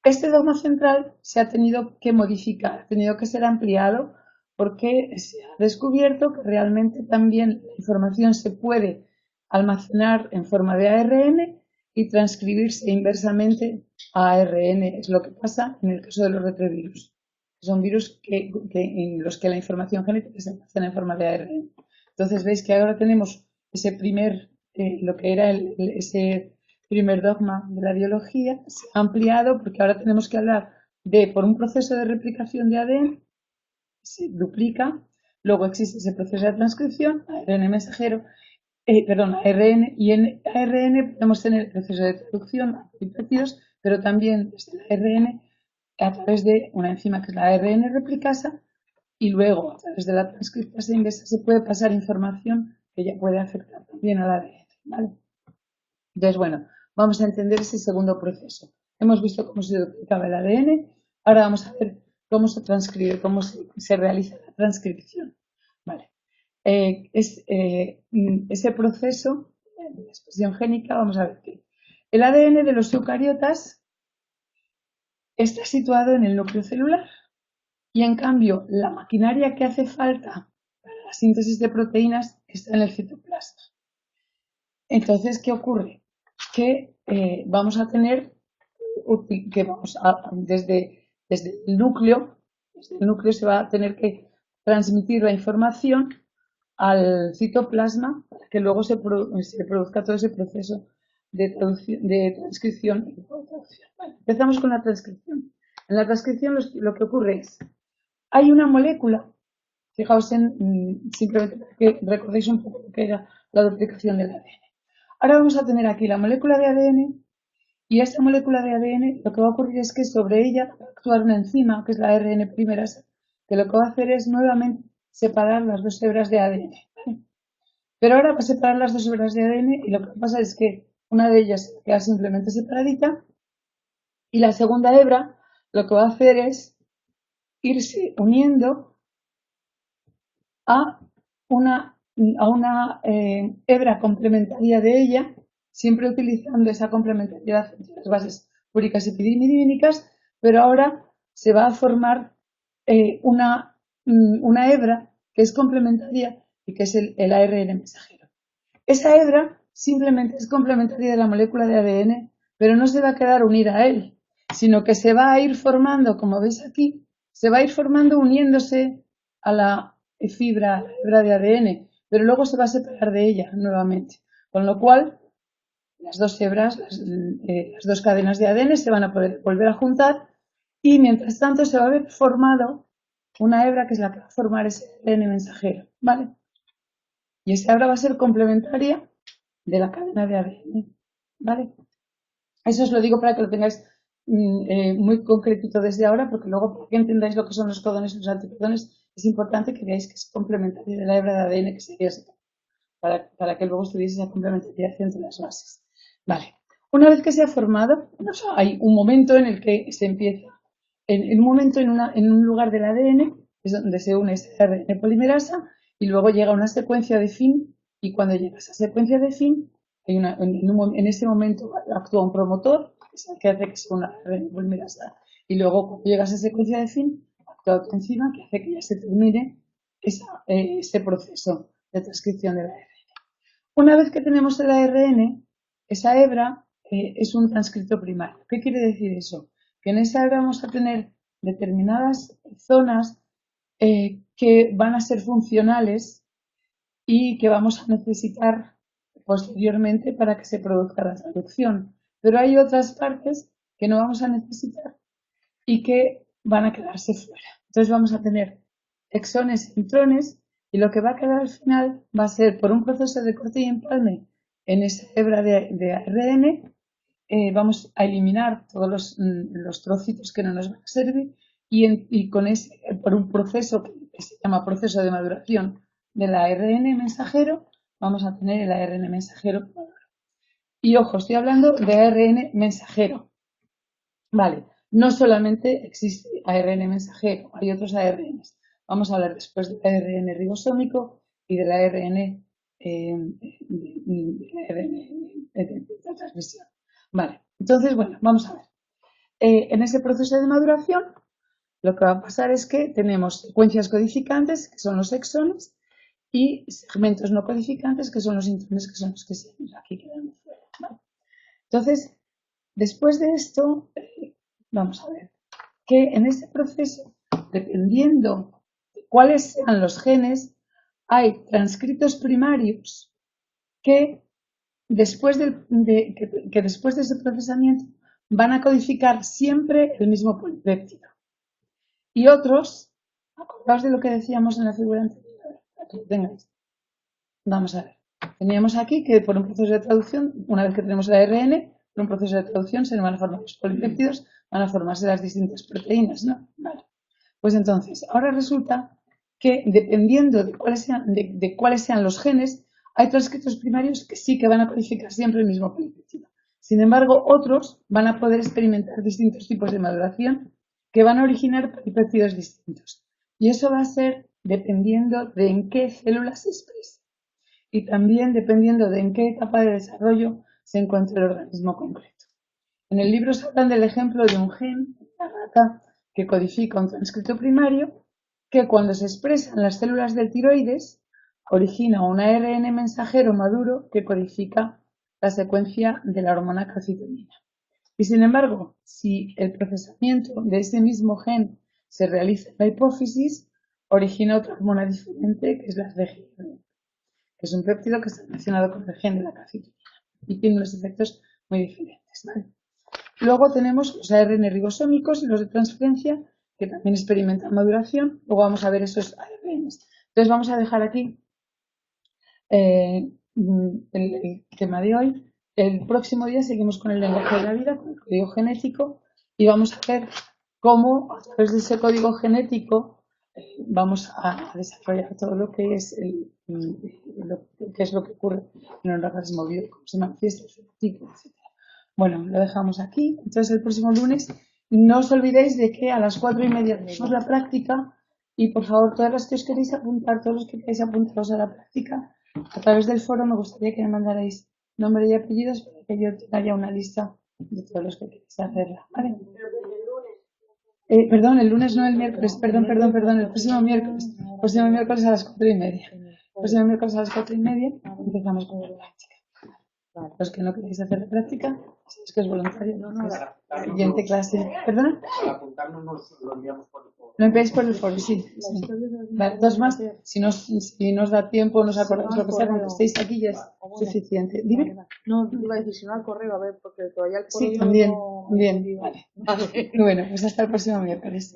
B: Este dogma central se ha tenido que modificar, ha tenido que ser ampliado porque se ha descubierto que realmente también la información se puede almacenar en forma de ARN y transcribirse inversamente a ARN. Es lo que pasa en el caso de los retrovirus. Son virus en los que la información genética se almacena en forma de ARN. Entonces veis que ahora tenemos ese lo que era ese primer dogma de la biología, se ha ampliado porque ahora tenemos que hablar por un proceso de replicación de ADN, se duplica, luego existe ese proceso de transcripción, ARN mensajero, ARN, y en ARN podemos tener el proceso de traducción a polipéptidos, pero también desde el ARN a través de una enzima que es la ARN replicasa, y luego a través de la transcriptasa inversa se puede pasar información que ya puede afectar también al ADN, ¿vale? Entonces, bueno, vamos a entender ese segundo proceso. Hemos visto cómo se duplicaba el ADN, ahora vamos a ver cómo se transcribe, cómo se realiza la transcripción, ¿vale? Ese proceso de expresión génica, vamos a ver que el ADN de los eucariotas está situado en el núcleo celular y en cambio la maquinaria que hace falta para la síntesis de proteínas está en el citoplasma. Entonces, ¿qué ocurre? Que vamos a tener que desde el núcleo se va a tener que transmitir la información al citoplasma para que luego se produzca todo ese proceso de transcripción y traducción. Vale, empezamos con la transcripción. En la transcripción lo que ocurre es, hay una molécula, fijaos simplemente para que recordéis un poco lo que era la duplicación del ADN. Ahora vamos a tener aquí la molécula de ADN y esta molécula de ADN lo que va a ocurrir es que sobre ella va a actuar una enzima, que es la ARN primerasa, que lo que va a hacer es nuevamente separar las dos hebras de ADN. Pero ahora va a separar las dos hebras de ADN y lo que pasa es que una de ellas queda simplemente separadita y la segunda hebra lo que va a hacer es irse uniendo a una hebra complementaria de ella, siempre utilizando esa complementariedad entre las bases úricas y pirimidínicas, pero ahora se va a formar una hebra que es complementaria y que es el ARN mensajero. Esa hebra simplemente es complementaria de la molécula de ADN, pero no se va a quedar unida a él, sino que se va a ir formando, como veis aquí, se va a ir formando uniéndose a la hebra de ADN, pero luego se va a separar de ella nuevamente, con lo cual las dos hebras, las dos cadenas de ADN se van a poder volver a juntar y mientras tanto se va a haber formado una hebra que es la que va a formar ese ADN mensajero, ¿vale? Y esa hebra va a ser complementaria de la cadena de ADN, ¿vale? Eso os lo digo para que lo tengáis muy concretito desde ahora, porque luego para que entendáis lo que son los codones y los anticodones es importante que veáis que es complementaria de la hebra de ADN que sería esa, para que luego estuviese esa complementariedad entre las bases. Vale. Una vez que se ha formado, o sea, hay un momento en el que se empieza, en un momento en un lugar del ADN, es donde se une esa ARN polimerasa, y luego llega una secuencia de fin, y cuando llega esa secuencia de fin, en ese momento actúa un promotor, que es el que hace que sea una ARN polimerasa, y luego cuando llega esa secuencia de fin, actúa otra enzima que hace que ya se termine ese proceso de transcripción del ARN. Una vez que tenemos el ARN, esa hebra es un transcripto primario. ¿Qué quiere decir eso? Que en esa hebra vamos a tener determinadas zonas que van a ser funcionales y que vamos a necesitar posteriormente para que se produzca la traducción. Pero hay otras partes que no vamos a necesitar y que van a quedarse fuera. Entonces vamos a tener exones e intrones y lo que va a quedar al final va a ser, por un proceso de corte y empalme en esa hebra de ARN, vamos a eliminar todos los trocitos que no nos van a servir y con por un proceso que se llama proceso de maduración del ARN mensajero, vamos a tener el ARN mensajero maduro. Y ojo, estoy hablando de ARN mensajero. Vale, no solamente existe ARN mensajero, hay otros ARNs. Vamos a hablar después del ARN ribosómico y del ARN de transmisión. Vale, entonces, bueno, vamos a ver. En ese proceso de maduración, lo que va a pasar es que tenemos secuencias codificantes, que son los exones, y segmentos no codificantes, que son los intrones, que son los que se aquí quedan fuera. ¿Vale? Entonces, después de esto, vamos a ver que en ese proceso, dependiendo de cuáles sean los genes, hay transcritos primarios que después de ese procesamiento van a codificar siempre el mismo polipéptido. Y otros, acordaos de lo que decíamos en la figura anterior, para que lo tengáis. Vamos a ver. Teníamos aquí que por un proceso de traducción, una vez que tenemos el ARN, por un proceso de traducción se van a formar los polipéptidos, van a formarse las distintas proteínas, ¿no? Vale. Pues entonces, ahora resulta que dependiendo de cuáles sean los genes, hay transcritos primarios que sí que van a codificar siempre el mismo polipéptido. Sin embargo, otros van a poder experimentar distintos tipos de maduración que van a originar polipéptidos distintos. Y eso va a ser dependiendo de en qué células se expresa y también dependiendo de en qué etapa de desarrollo se encuentra el organismo concreto. En el libro se habla del ejemplo de un gen, la rata, que codifica un transcrito primario que cuando se expresa en las células del tiroides origina un ARN mensajero maduro que codifica la secuencia de la hormona calcitonina. Y sin embargo, si el procesamiento de ese mismo gen se realiza en la hipófisis, origina otra hormona diferente que es la CGRP, que es un péptido que está relacionado con el gen de la calcitonina y tiene unos efectos muy diferentes, ¿vale? Luego tenemos los ARN ribosómicos y los de transferencia que también experimentan maduración. Luego vamos a ver esos ARNs. Entonces vamos a dejar aquí el tema de hoy. El próximo día seguimos con el lenguaje de la vida, con el código genético, y vamos a ver cómo a través de ese código genético vamos a desarrollar todo lo que es lo que ocurre en el organismo vivo, cómo se manifiesta su tipo, etc. Bueno, lo dejamos aquí. Entonces el próximo lunes no os olvidéis de que a las 4:30 tenemos la práctica y por favor todas las que os queréis apuntar, todos los que queréis apuntaros a la práctica, a través del foro me gustaría que me mandarais nombre y apellidos para que yo tenga ya una lista de todos los que queréis hacerla, ¿vale? Perdón, el lunes no, el miércoles, perdón, el próximo miércoles a las 4:30. El próximo miércoles a las 4:30 empezamos con la práctica. Vale. Los que no queréis hacer la práctica, es que es voluntario. La siguiente clase. ¿Perdona?
C: Para apuntarnos lo enviamos por el foro.
B: Lo enviáis por el foro, sí. Vale, dos más. Si nos da tiempo, nos acordamos lo que sea, cuando estéis aquí ya es suficiente. Dime.
A: No, iba a decir, si no al correo, a ver, porque todavía el correo.
B: Sí, también.
A: No...
B: Bien, vale. Bueno, pues hasta el próximo miércoles.